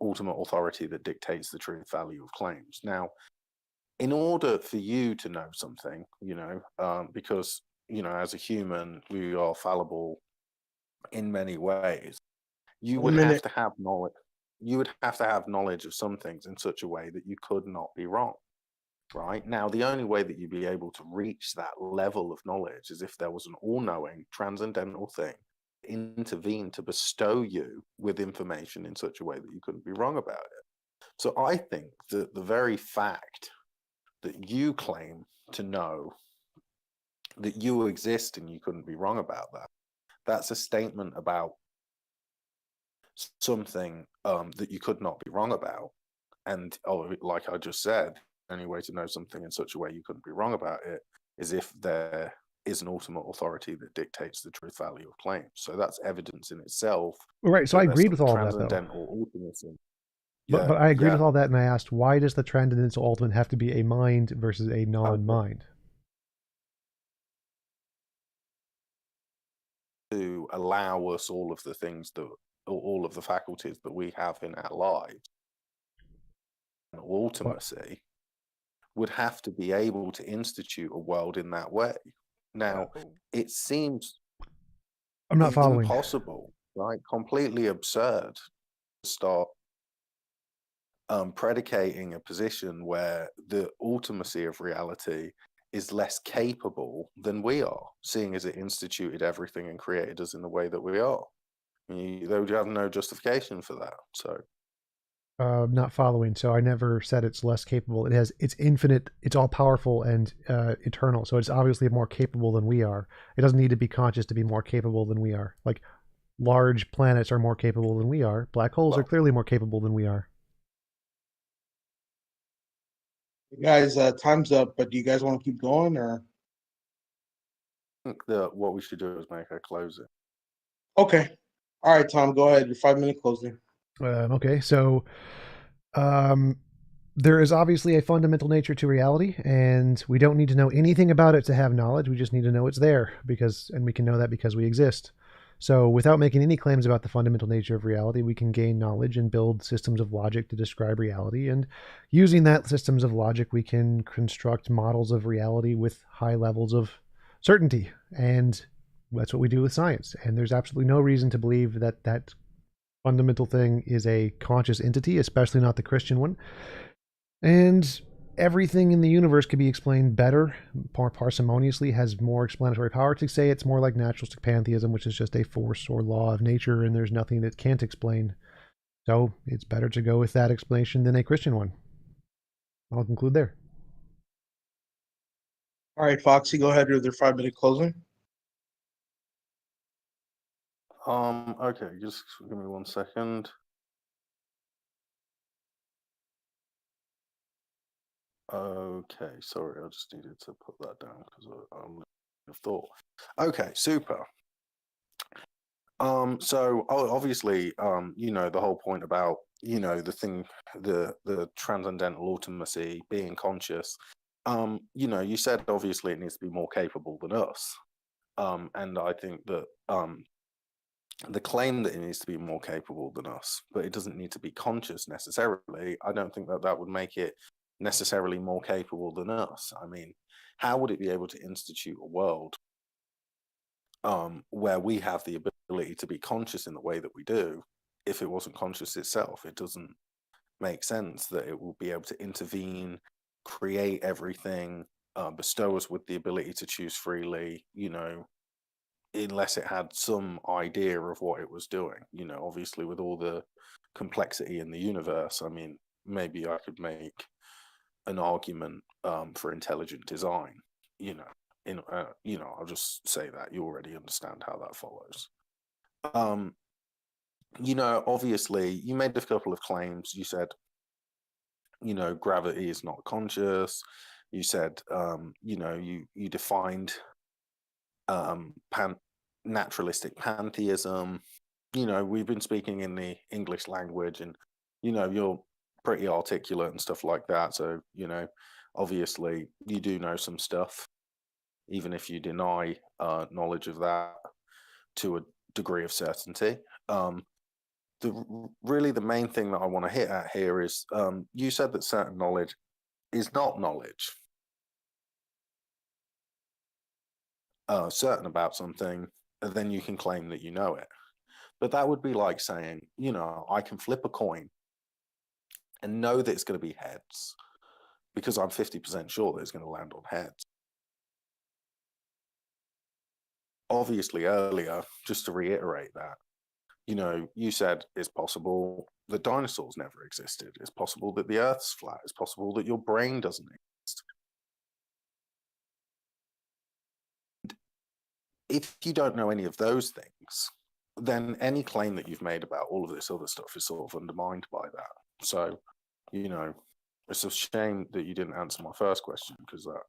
ultimate authority that dictates the truth value of claims. Now, in order for you to know something, because as a human we are fallible in many ways, you would have to have knowledge. You would have to have knowledge of some things in such a way that you could not be wrong. Right now, the only way that you'd be able to reach that level of knowledge is if there was an all-knowing, transcendental thing intervene to bestow you with information in such a way that you couldn't be wrong about it. So I think that the very fact that you claim to know that you exist and you couldn't be wrong about that, that's a statement about something that you could not be wrong about. And like I just said, the only way to know something in such a way you couldn't be wrong about it is if there is an ultimate authority that dictates the truth value of claims. So that's evidence in itself. Right. So I agreed with all that, though. Transcendental ultimacy. But I agreed with all that, and I asked, why does the transcendental ultimate have to be a mind versus a non-mind? To allow us all of the things that, all of the faculties that we have in our lives. Ultimacy would have to be able to institute a world in that way. Now, it seems I'm not following. Impossible, right? Completely absurd to start predicating a position where the ultimacy of reality is less capable than we are, seeing as it instituted everything and created us in the way that we are. You have no justification for that. So not following. So I never said it's less capable. It's infinite, it's all powerful and eternal. So it's obviously more capable than we are. It doesn't need to be conscious to be more capable than we are. Like large planets are more capable than we are. Black holes are clearly more capable than we are. Guys, time's up, but do you guys want to keep going, or? I think that what we should do is make a closing. Okay. All right, Tom, go ahead. Your 5-minute closing. Okay, so there is obviously a fundamental nature to reality, and we don't need to know anything about it to have knowledge. We just need to know it's there, and we can know that because we exist. So without making any claims about the fundamental nature of reality, we can gain knowledge and build systems of logic to describe reality. And using that systems of logic, we can construct models of reality with high levels of certainty. And that's what we do with science. And there's absolutely no reason to believe that that fundamental thing is a conscious entity, especially not the Christian one. And everything in the universe could be explained better, more parsimoniously, has more explanatory power. To say it's more like naturalistic pantheism, which is just a force or law of nature, and there's nothing that can't explain. So it's better to go with that explanation than a Christian one. I'll conclude there. All right, Foxy, go ahead with your 5-minute closing. Okay, just give me 1 second. Okay, sorry, I just needed to put that down because I'm of thought. Okay, super. So obviously, the whole point about, the transcendental ultimacy, being conscious, you said obviously it needs to be more capable than us. And I think that the claim that it needs to be more capable than us, but it doesn't need to be conscious necessarily, I don't think that would make it necessarily more capable than us. I mean, how would it be able to institute a world where we have the ability to be conscious in the way that we do if it wasn't conscious itself? It doesn't make sense that it will be able to intervene, create everything, bestow us with the ability to choose freely, unless it had some idea of what it was doing. Obviously with all the complexity in the universe, I mean, maybe I could make an argument for intelligent design, I'll just say that you already understand how that follows. Obviously you made a couple of claims. You said, gravity is not conscious. You said, you defined naturalistic pantheism. We've been speaking in the English language, and you're pretty articulate and stuff like that. So obviously you do know some stuff, even if you deny knowledge of that to a degree of certainty. The main thing that I want to hit at here is you said that certain knowledge is not knowledge. Certain about something, and then you can claim that you know it. But that would be like saying, I can flip a coin and know that it's going to be heads because I'm 50% sure that it's going to land on heads. Obviously, earlier, just to reiterate that, you said it's possible that dinosaurs never existed. It's possible that the Earth's flat. It's possible that your brain doesn't exist. If you don't know any of those things, then any claim that you've made about all of this other stuff is sort of undermined by that. So, it's a shame that you didn't answer my first question, because that,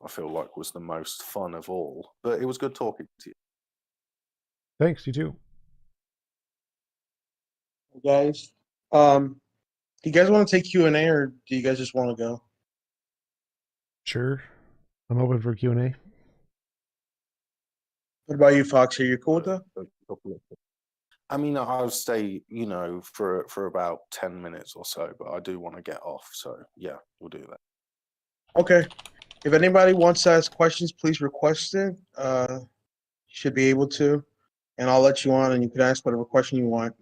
I feel like, was the most fun of all. But it was good talking to you. Thanks, you too. Guys, do you guys want to take Q&A, or do you guys just want to go? Sure. I'm open for Q&A. What about you, Fox? Are you cool with that? I mean, I'll stay, for about 10 minutes or so, but I do want to get off. So, yeah, we'll do that. Okay. If anybody wants to ask questions, please request it. You should be able to. And I'll let you on, and you can ask whatever question you want.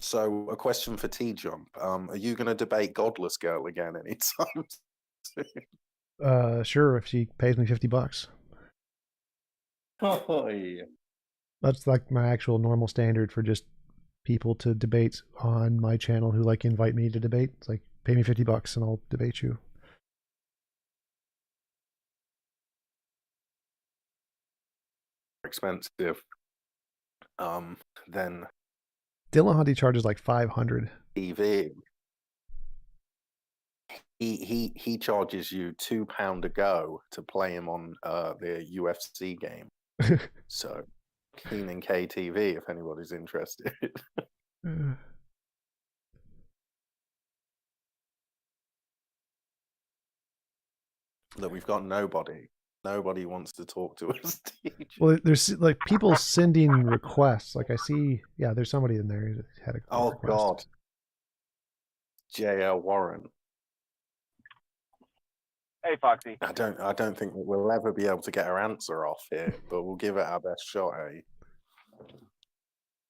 So, a question for TJump. Are you going to debate Godless Girl again anytime soon? Sure, if she pays me $50. Oh, yeah. That's like my actual normal standard for just people to debate on my channel who invite me to debate. It's like, pay me $50 and I'll debate you. Expensive. Then Dillahunty charges like $500. TV. He charges you £2 a go to play him on the UFC game. So, Keenan KTV, if anybody's interested. that we've got nobody. Nobody wants to talk to us. Well, there's like people sending requests. Like I see, yeah, there's somebody in there who had a Oh request. God, J.L. Warren. Hey, Foxy. I don't think that we'll ever be able to get our answer off here, but we'll give it our best shot, eh?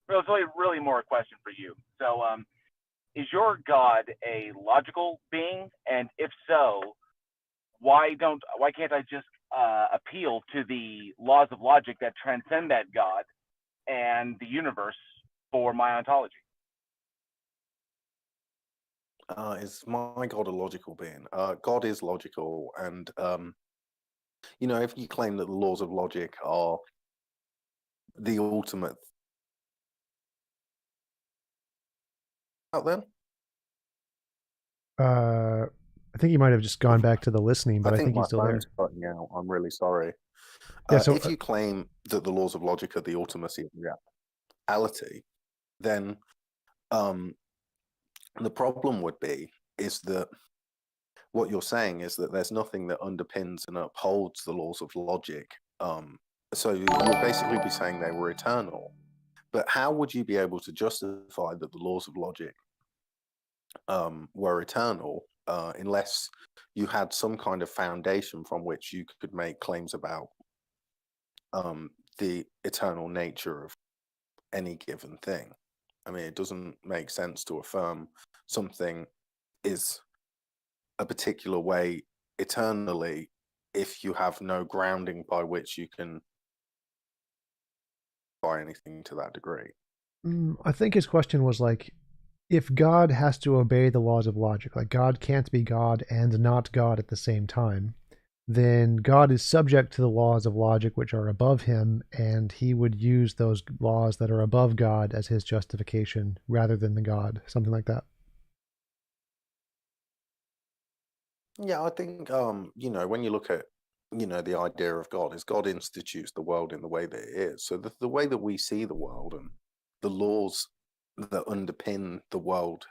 Well, it's really more a question for you. So, is your God a logical being? And if so, why can't I just appeal to the laws of logic that transcend that God and the universe for my ontology? Is my God a logical being? God is logical, and if you claim that the laws of logic are the ultimate out then? I think you might have just gone back to the listening, but I think my he's still there. phone's cutting out. I'm really sorry. Yeah, so if you claim that the laws of logic are the ultimacy of reality, then the problem would be is that what you're saying is that there's nothing that underpins and upholds the laws of logic. So you'll basically be saying they were eternal. But how would you be able to justify that the laws of logic were eternal unless you had some kind of foundation from which you could make claims about the eternal nature of any given thing? I mean, it doesn't make sense to affirm something is a particular way eternally if you have no grounding by which you can buy anything to that degree. I think his question was like, if God has to obey the laws of logic, like God can't be God and not God at the same time, then God is subject to the laws of logic which are above him, and he would use those laws that are above God as his justification rather than the God, something like that. Yeah, I think when you look at the idea of God is God institutes the world in the way that it is. So the way that we see the world and the laws that underpin the world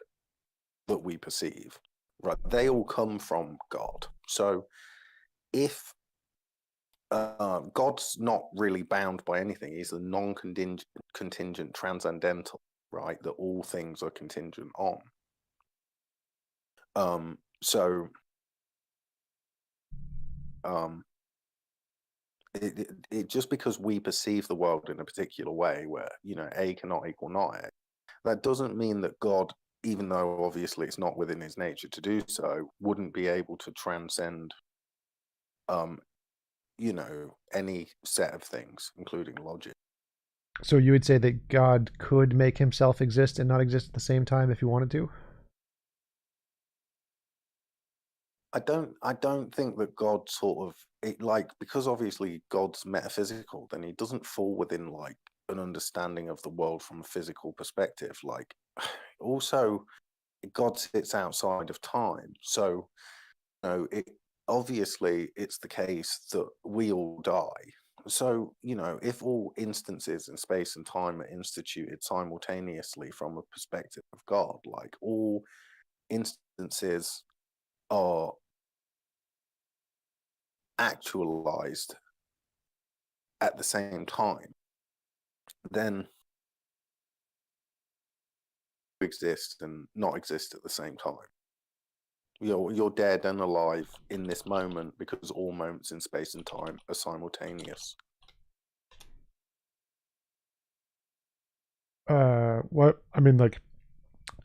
that we perceive, right, they all come from God. So if God's not really bound by anything, he's a non-contingent transcendental, right, that all things are contingent on. It just because we perceive the world in a particular way where A cannot equal not A, that doesn't mean that God, even though obviously it's not within his nature to do so, wouldn't be able to transcend any set of things, including logic. So you would say that God could make himself exist and not exist at the same time if he wanted to? I don't think that God sort of because obviously God's metaphysical, then he doesn't fall within like an understanding of the world from a physical perspective. Like also God sits outside of time. So obviously it's the case that we all die. So, if all instances in space and time are instituted simultaneously from a perspective of God, like all instances are actualized at the same time, then exist and not exist at the same time. You're dead and alive in this moment because all moments in space and time are simultaneous. What I mean, like,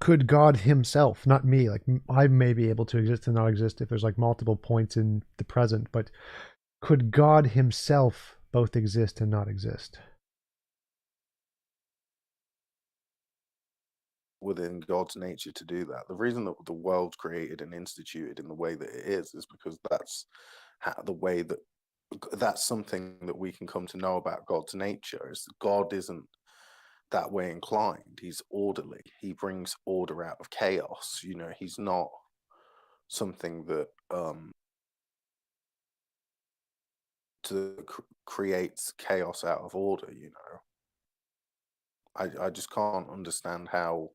could God himself, not me, like I may be able to exist and not exist if there's like multiple points in the present, but could God himself both exist and not exist? Within God's nature to do that. The reason that the world's created and instituted in the way that it is because that's that's something that we can come to know about God's nature, is that God isn't that way inclined. He's orderly. He brings order out of chaos. He's not something that creates chaos out of order. I just can't understand how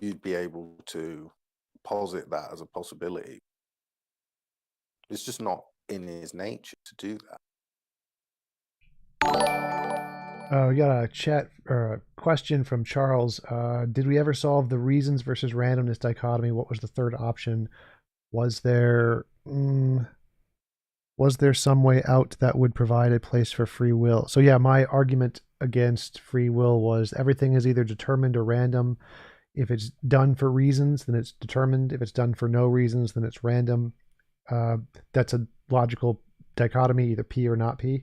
you'd be able to posit that as a possibility. It's just not in his nature to do that. We got a chat or a question from Charles. Did we ever solve the reasons versus randomness dichotomy? What was the third option? Was there some way out that would provide a place for free will? So yeah, my argument against free will was everything is either determined or random. If it's done for reasons, then it's determined. If it's done for no reasons, then it's random. That's a logical dichotomy, either P or not P.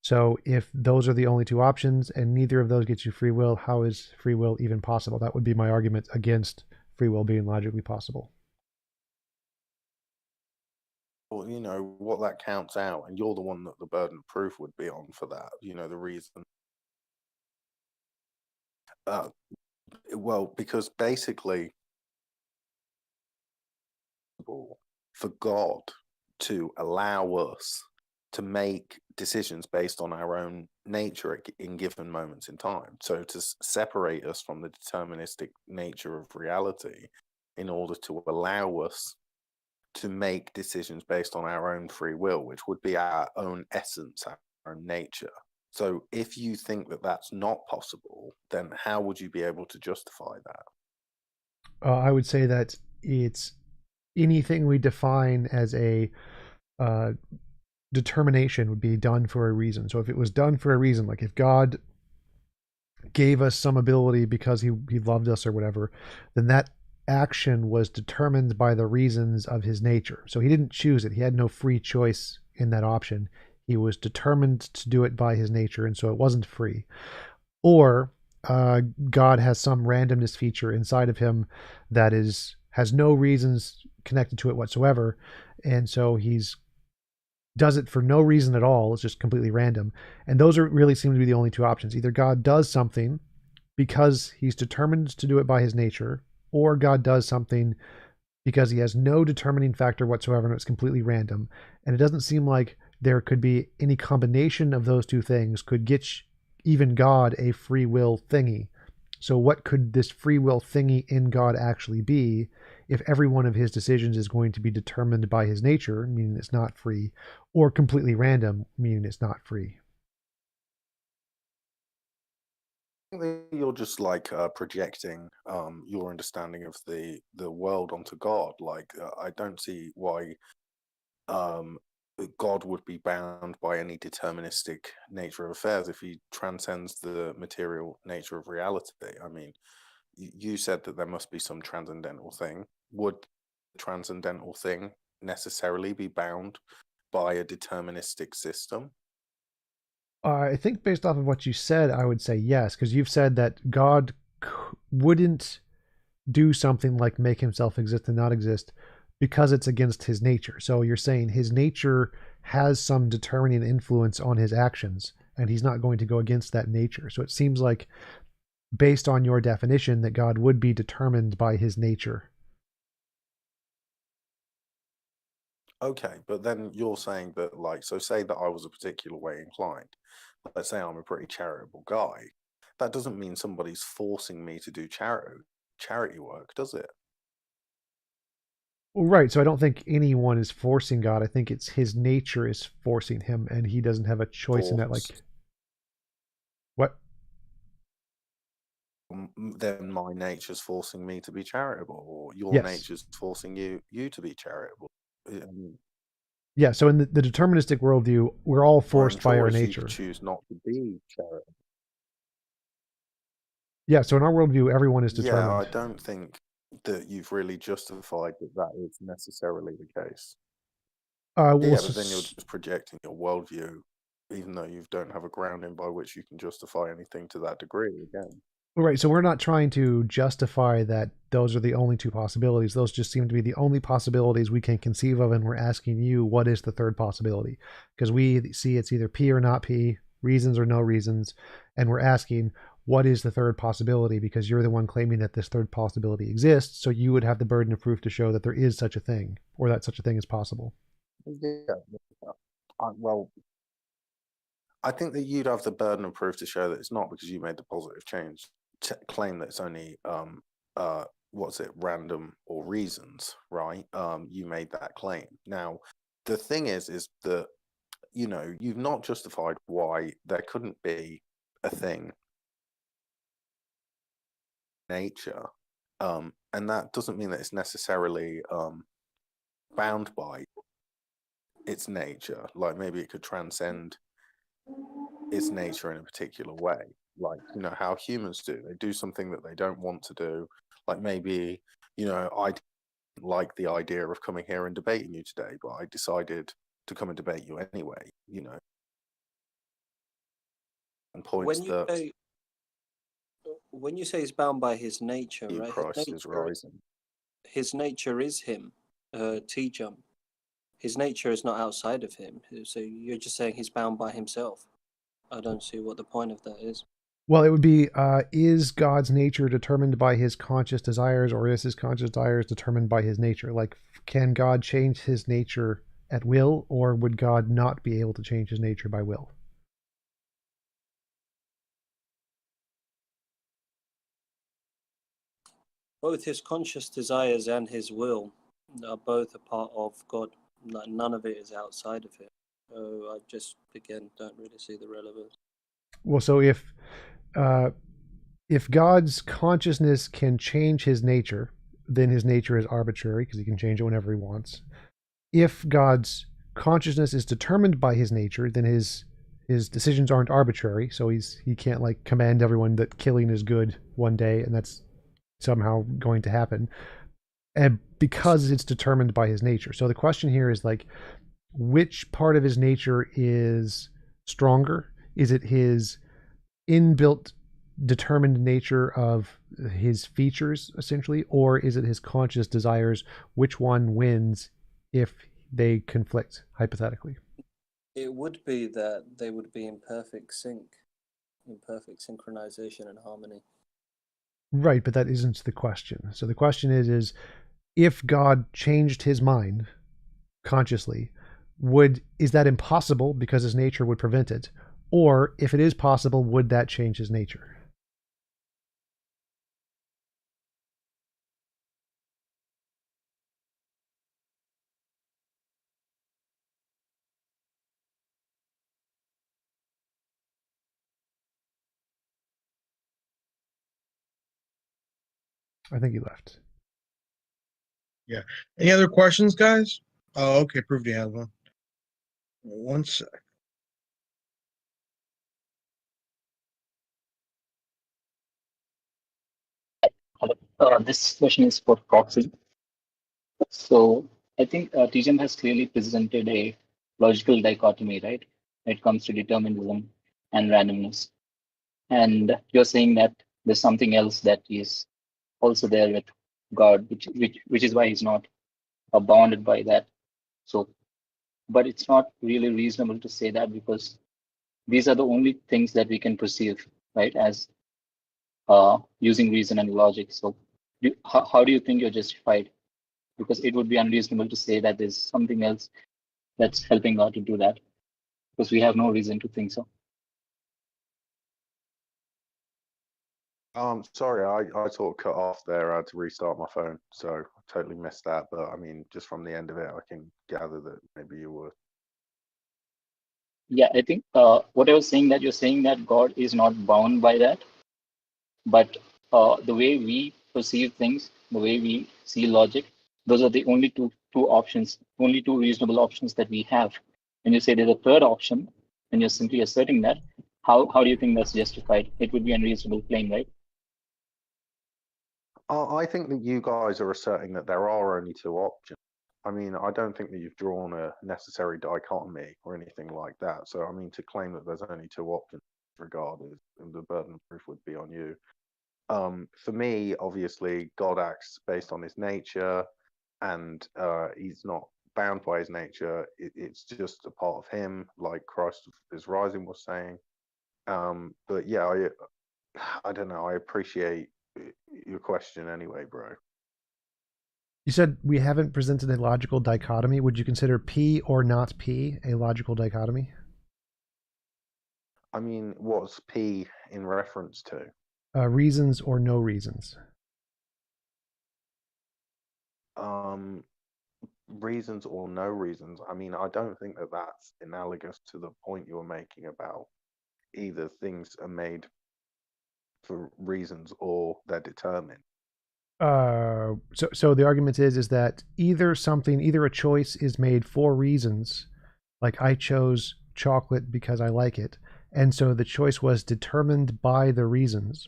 So if those are the only two options and neither of those gets you free will, how is free will even possible? That would be my argument against free will being logically possible. Well, you know, what that counts out, and you're the one that the burden of proof would be on for that, you know, the reason. Well, because basically, for God to allow us to make decisions based on our own nature in given moments in time. So to separate us from the deterministic nature of reality in order to allow us to make decisions based on our own free will, which would be our own essence, our own nature. So if you think that that's not possible, then how would you be able to justify that? I would say that it's anything we define as a determination would be done for a reason. So if it was done for a reason, like if God gave us some ability because he loved us or whatever, then that action was determined by the reasons of his nature. So he didn't choose it. He had no free choice in that option. He was determined to do it by his nature, and so it wasn't free. Or God has some randomness feature inside of him that has no reasons connected to it whatsoever, and so he's does it for no reason at all. It's just completely random. And those really seem to be the only two options. Either God does something because he's determined to do it by his nature, or God does something because he has no determining factor whatsoever and it's completely random. And it doesn't seem like there could be any combination of those two things could get even God a free will thingy. So what could this free will thingy in God actually be if every one of his decisions is going to be determined by his nature, meaning it's not free, or completely random, meaning it's not free? I think that you're just like projecting your understanding of the world onto God. Like I don't see why God would be bound by any deterministic nature of affairs if he transcends the material nature of reality. I mean, you said that there must be some transcendental thing. Would the transcendental thing necessarily be bound by a deterministic system? I think based off of what you said, I would say yes, because you've said that God wouldn't do something like make himself exist and not exist because it's against his nature. So you're saying his nature has some determining influence on his actions, and he's not going to go against that nature. So it seems like, based on your definition, that God would be determined by his nature. Okay, but then you're saying that, like, so say that I was a particular way inclined. Let's say I'm a pretty charitable guy. That doesn't mean somebody's forcing me to do charity work, does it? Well, right. So I don't think anyone is forcing God. I think it's his nature is forcing him, and he doesn't have a choice in that. Like, what? Then my nature's forcing me to be charitable, or your Yes. nature's forcing you to be charitable. Yeah. So in the deterministic worldview, we're all forced by our nature. You choose not to be charitable. Yeah. So in our worldview, everyone is determined. Yeah, I don't think that you've really justified that is necessarily the case. Well, yeah, but then you're just projecting your worldview, even though you don't have a grounding by which you can justify anything to that degree again. Right. So we're not trying to justify that those are the only two possibilities. Those just seem to be the only possibilities we can conceive of. And we're asking you, what is the third possibility? Because we see it's either P or not P, reasons or no reasons. And we're asking, what is the third possibility? Because you're the one claiming that this third possibility exists. So you would have the burden of proof to show that there is such a thing, or that such a thing is possible. Yeah. Well, I think that you'd have the burden of proof to show that it's not, because you made the positive change claim that it's only random or reasons, right? You made that claim. Now the thing is that, you know, you've not justified why there couldn't be a thing, nature, and that doesn't mean that it's necessarily bound by its nature. Like maybe it could transcend its nature in a particular way, like, you know, how humans do. They do something that they don't want to do. Like maybe, you know, I didn't like the idea of coming here and debating you today, but I decided to come and debate you anyway, you know. And points that when you say he's bound by his nature, right? Christ is rising. His nature is him, TJump. His nature is not outside of him. So you're just saying he's bound by himself. I don't see what the point of that is. Well, it would be, is God's nature determined by his conscious desires, or is his conscious desires determined by his nature? Like, can God change his nature at will, or would God not be able to change his nature by will? Both his conscious desires and his will are both a part of God. Like, none of it is outside of him. So I just, again, don't really see the relevance. Well, so if God's consciousness can change his nature, then his nature is arbitrary because he can change it whenever he wants. If God's consciousness is determined by his nature, then his decisions aren't arbitrary. So he can't like command everyone that killing is good one day and that's somehow going to happen. And because it's determined by his nature. So the question here is like, which part of his nature is stronger? Is it his inbuilt determined nature of his features essentially, or is it his conscious desires? Which one wins if they conflict hypothetically? It would be that they would be in perfect sync, in perfect synchronization and harmony. Right, but that isn't the question. So the question is if God changed his mind consciously, is that impossible because his nature would prevent it? Or if it is possible, would that change his nature? I think he left. Yeah. Any other questions, guys? Oh, okay. Prove you have one. One sec. This question is for Foxy. So I think TJump has clearly presented a logical dichotomy, right? When it comes to determinism and randomness. And you're saying that there's something else that is also there with God, which is why he's not bounded by that. So, but it's not really reasonable to say that because these are the only things that we can perceive, right? As using reason and logic. So how do you think you're justified? Because it would be unreasonable to say that there's something else that's helping God to do that, because we have no reason to think so. Sorry, I sort of cut off there. I had to restart my phone, so I totally missed that. But I mean, just from the end of it, I can gather that maybe you were. Yeah, I think what I was saying, that you're saying that God is not bound by that, but the way we perceive things, the way we see logic, those are the only two options, only two reasonable options that we have. When you say there's a third option, and you're simply asserting that, how do you think that's justified? It would be unreasonable claim, right? I think that you guys are asserting that there are only two options. I mean, I don't think that you've drawn a necessary dichotomy or anything like that. So, I mean, to claim that there's only two options regarded, the burden of proof would be on you. For me, obviously, God acts based on his nature, and he's not bound by his nature. It's just a part of him, like Christ is rising was saying. But yeah, I don't know. I appreciate your question anyway, bro. You said we haven't presented a logical dichotomy. Would you consider P or not P a logical dichotomy? I mean, what's P in reference to? Reasons or no reasons? reasons or no reasons, I mean, I don't think that that's analogous to the point you were making about either things are made for reasons or they're determined. So the argument is that either a choice is made for reasons, like I chose chocolate because I like it, and so the choice was determined by the reasons,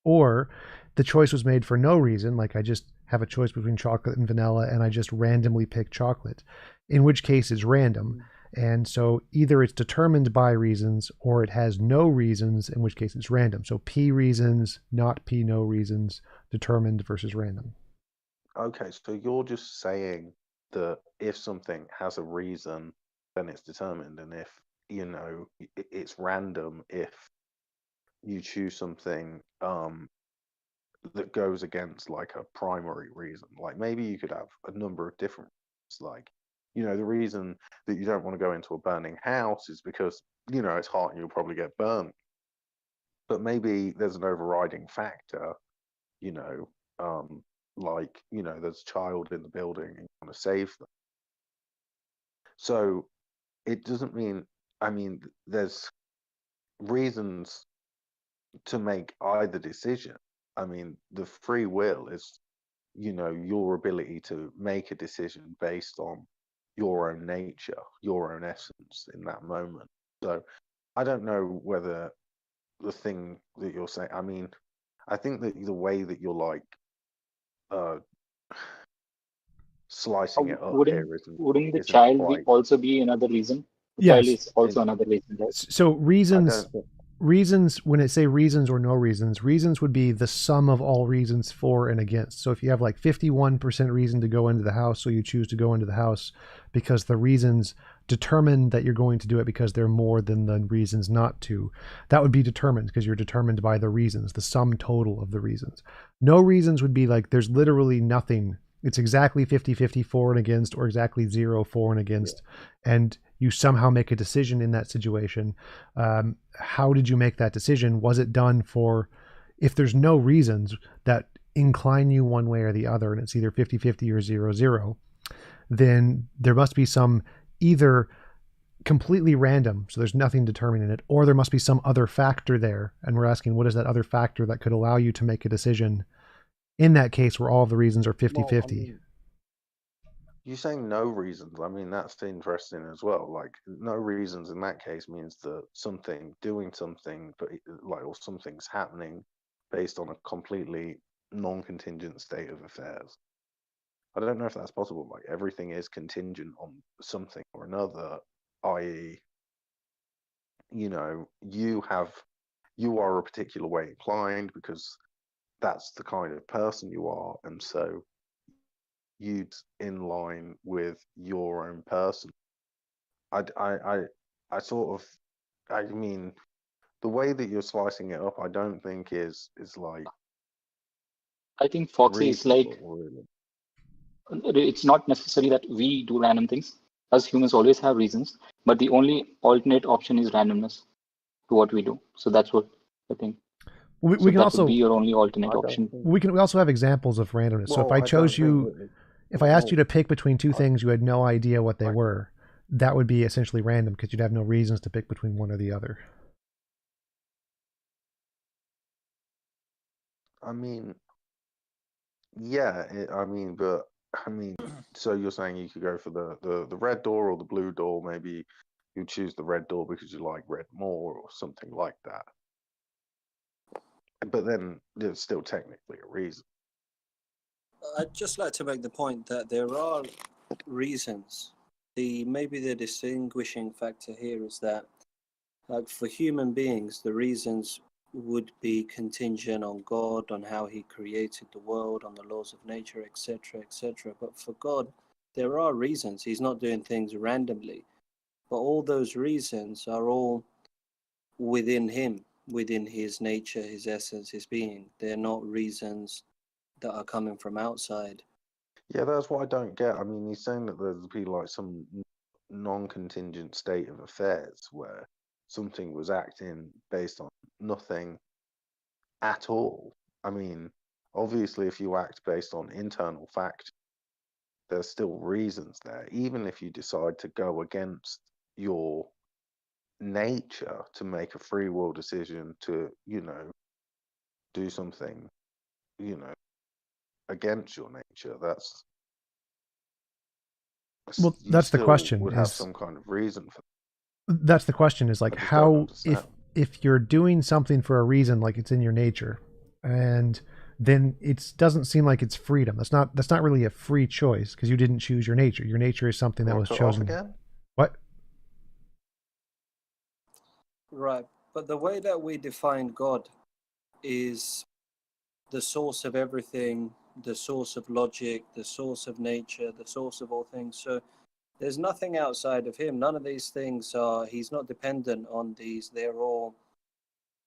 or the choice was made for no reason, like I just have a choice between chocolate and vanilla and I just randomly pick chocolate, in which case it's random. And so either it's determined by reasons or it has no reasons, in which case it's random. So P reasons, not P no reasons, determined versus random. Okay, so you're just saying that if something has a reason, then it's determined, and if, you know, it's random if you choose something that goes against like a primary reason. Like maybe you could have a number of different reasons, like, you know, the reason that you don't want to go into a burning house is because, you know, it's hot and you'll probably get burnt. But maybe there's an overriding factor, you know, like, you know, there's a child in the building and you want to save them. So it doesn't mean, I mean, there's reasons to make either decision. I mean, the free will is, you know, your ability to make a decision based on your own nature, your own essence in that moment. So I don't know whether the thing that you're saying, I mean, I think that the way that you're like slicing it up here Wouldn't the isn't child quite. also be another reason? The Yes. child is also another reason, right? So reasons, when I say reasons or no reasons, reasons would be the sum of all reasons for and against. So if you have like 51% reason to go into the house, so you choose to go into the house because the reasons determine that you're going to do it because they're more than the reasons not to, that would be determined because you're determined by the reasons, the sum total of the reasons. No reasons would be like there's literally nothing. It's exactly 50-50 for and against, or exactly 0 for and against. Yeah. And you somehow make a decision in that situation. How did you make that decision? Was it done for, if there's no reasons that incline you one way or the other, and it's either 50-50 or 0-0, then there must be some either completely random, so there's nothing determining it, or there must be some other factor there. And we're asking, what is that other factor that could allow you to make a decision in that case where all of the reasons are 50-50? Well, I mean, you're saying no reasons. I mean, that's interesting as well. Like, no reasons in that case means that something, doing something, but like, or something's happening based on a completely non-contingent state of affairs. I don't know if that's possible. Like, everything is contingent on something or another, i.e., you know, you are a particular way inclined because that's the kind of person you are, and so you'd in line with your own person. I sort of, I mean, the way that you're slicing it up, I don't think is like. I think Foxy is like, really. It's not necessary that we do random things. Us humans always have reasons, but the only alternate option is randomness to what we do. So that's what I think. We can that also would be your only alternate option. We also have examples of randomness. Well, so if I chose you, if I asked you to pick between two things, you had no idea what they were, that would be essentially random because you'd have no reasons to pick between one or the other. I mean, yeah, so you're saying you could go for the red door or the blue door? Maybe you choose the red door because you like red more or something like that. But then there's still technically a reason. I'd just like to make the point that there are reasons. Maybe the distinguishing factor here is that, like, for human beings, the reasons would be contingent on God, on how he created the world, on the laws of nature, etc., etc. But for God, there are reasons. He's not doing things randomly. But all those reasons are all within him, within his nature, his essence, his being. They're not reasons that are coming from outside. Yeah, that's what I don't get. I mean, he's saying that there's be like some non-contingent state of affairs where something was acting based on nothing at all. I mean, obviously, if you act based on internal fact, there's still reasons there, even if you decide to go against your nature to make a free will decision to, do something, against your nature. Well, You that's the still question. would have some kind of reason for. That's the question. Is like I just don't how understand. if you're doing something for a reason, like it's in your nature, and then it doesn't seem like it's freedom. That's not really a free choice because you didn't choose your nature. Your nature is something that Want was to cut chosen. off again? What? Right. But the way that we define God is the source of everything, the source of logic, the source of nature, the source of all things. So there's nothing outside of him. None of these things he's not dependent on these. They're all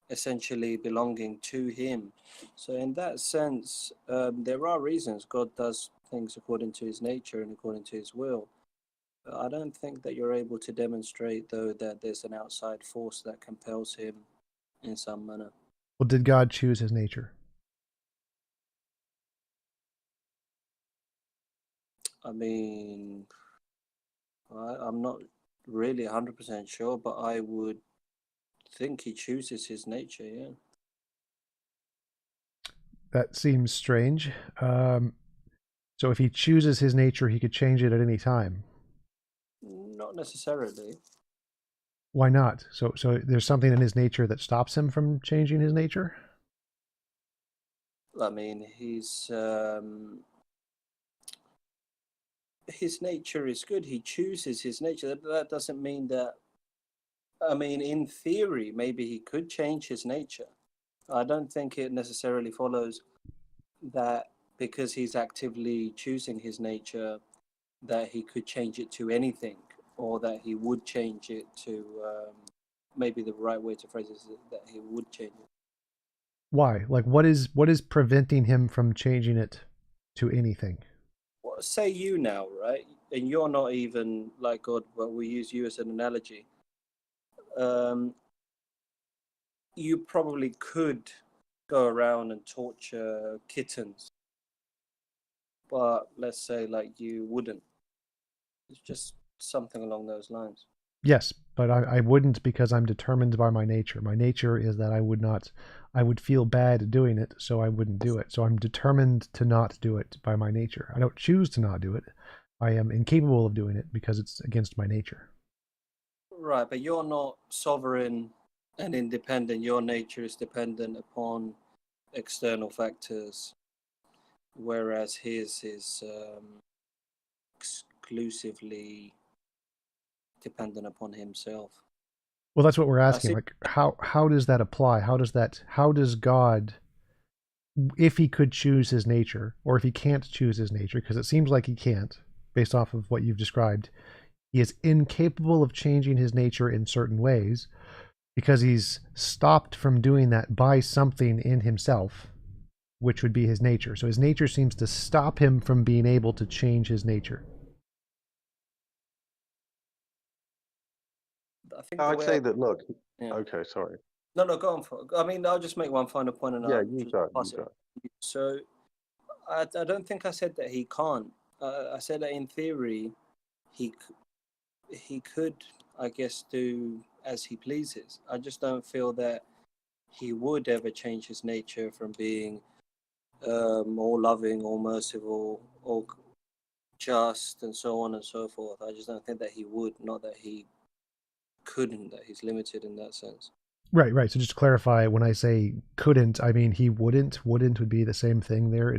essentially belonging to him. So in that sense, there are reasons God does things according to his nature and according to his will. But I don't think that you're able to demonstrate, though, that there's an outside force that compels him in some manner. Well, did God choose his nature? I mean, I'm not really 100% sure, but I would think he chooses his nature, yeah. That seems strange. So if he chooses his nature, he could change it at any time. Not necessarily. Why not? So there's something in his nature that stops him from changing his nature? I mean, his nature is good. He chooses his nature. That doesn't mean that. I mean, in theory, maybe he could change his nature. I don't think it necessarily follows that because he's actively choosing his nature, that he could change it to anything, or that he would change it to. Maybe the right way to phrase it is that he would change it. Why? Like, what is preventing him from changing it to anything? Well, say you now, right? And you're not even like God, but we use you as an analogy. You probably could go around and torture kittens, but let's say like you wouldn't. It's just something along those lines. Yes, but I wouldn't because I'm determined by my nature. My nature is that I would feel bad doing it, so I wouldn't do it. So I'm determined to not do it by my nature. I don't choose to not do it. I am incapable of doing it because it's against my nature. Right, but you're not sovereign and independent. Your nature is dependent upon external factors, whereas his is exclusively dependent upon himself. Well, that's what we're asking. Like, how does that apply? How does God, if he could choose his nature, or if he can't choose his nature, because it seems like he can't, based off of what you've described, he is incapable of changing his nature in certain ways because he's stopped from doing that by something in himself, which would be his nature. So his nature seems to stop him from being able to change his nature. I think I'd say that. Look. Yeah. Okay, sorry. No, go on. I mean, I'll just make one final point and I'll You just go. pass it. So, I don't think I said that he can't. I said that in theory, he could, I guess, do as he pleases. I just don't feel that he would ever change his nature from being all loving, all merciful, all just, and so on and so forth. I just don't think that he would. Not that he couldn't. That he's limited in that sense. Right. So just to clarify, when I say couldn't, I mean he wouldn't. Wouldn't would be the same thing there.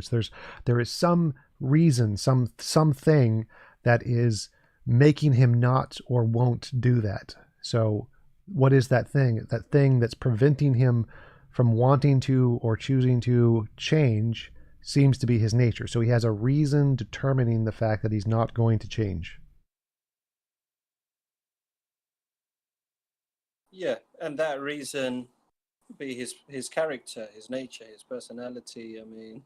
There is some reason, something that is making him not or won't do that. So what is that thing? That thing that's preventing him from wanting to or choosing to change seems to be his nature. So he has a reason determining the fact that he's not going to change. Yeah, and that reason be his character, his nature, his personality. I mean,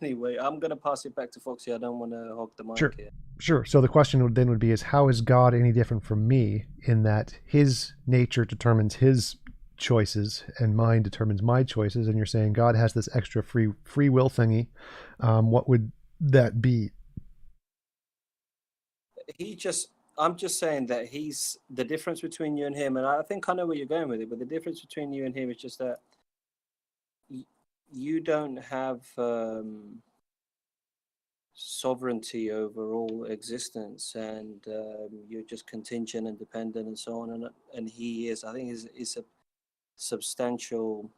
anyway, I'm going to pass it back to Foxy. I don't want to hog the mic here. Sure. So the question would be is how is God any different from me in that his nature determines his choices and mine determines my choices? And you're saying God has this extra free will thingy. What would that be? I'm just saying that he's the difference between you and him, and I think I know where you're going with it, but the difference between you and him is just that you don't have sovereignty over all existence, and you're just contingent and dependent and so on, and he is. I think is a substantial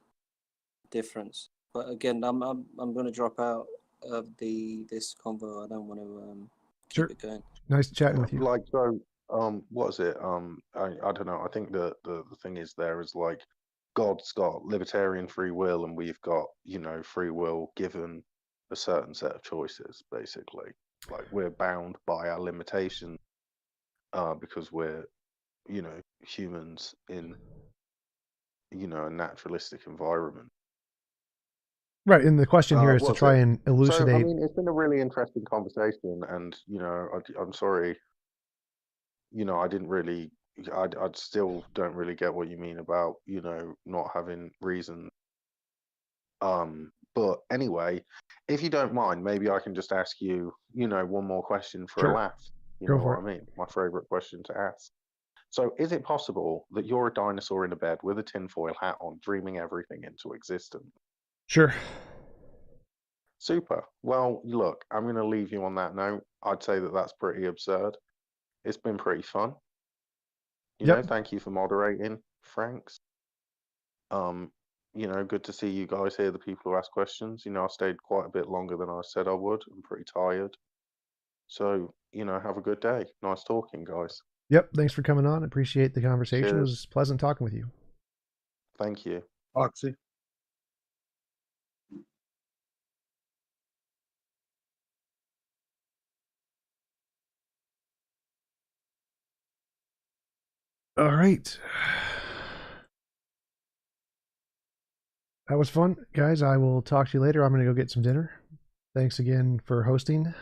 difference. But again, I'm going to drop out of this convo. I don't want to keep it going. Nice chatting with you. Like, so, what is it? I don't know. I think the thing is there is like God's got libertarian free will, and we've got, you know, free will given a certain set of choices, basically. Like, we're bound by our limitations because we're, you know, humans in, you know, a naturalistic environment. Right, and the question here is to try and elucidate. So, I mean, it's been a really interesting conversation, and, you know, I'm sorry, you know, I still don't really get what you mean about, you know, not having reason. But anyway, if you don't mind, maybe I can just ask you, you know, one more question for a laugh. You know what I mean? My favorite question to ask. So, is it possible that you're a dinosaur in a bed with a tinfoil hat on, dreaming everything into existence? Sure. Super. Well, look, I'm going to leave you on that note. I'd say that that's pretty absurd. It's been pretty fun. You know, thank you for moderating, Franks. You know, good to see you guys here, the people who ask questions. You know, I stayed quite a bit longer than I said I would. I'm pretty tired. So, you know, have a good day. Nice talking, guys. Yep. Thanks for coming on. Appreciate the conversation. Cheers. It was pleasant talking with you. Thank you. Foxy. All right. That was fun, guys. I will talk to you later. I'm going to go get some dinner. Thanks again for hosting.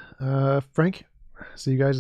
Frank, see you guys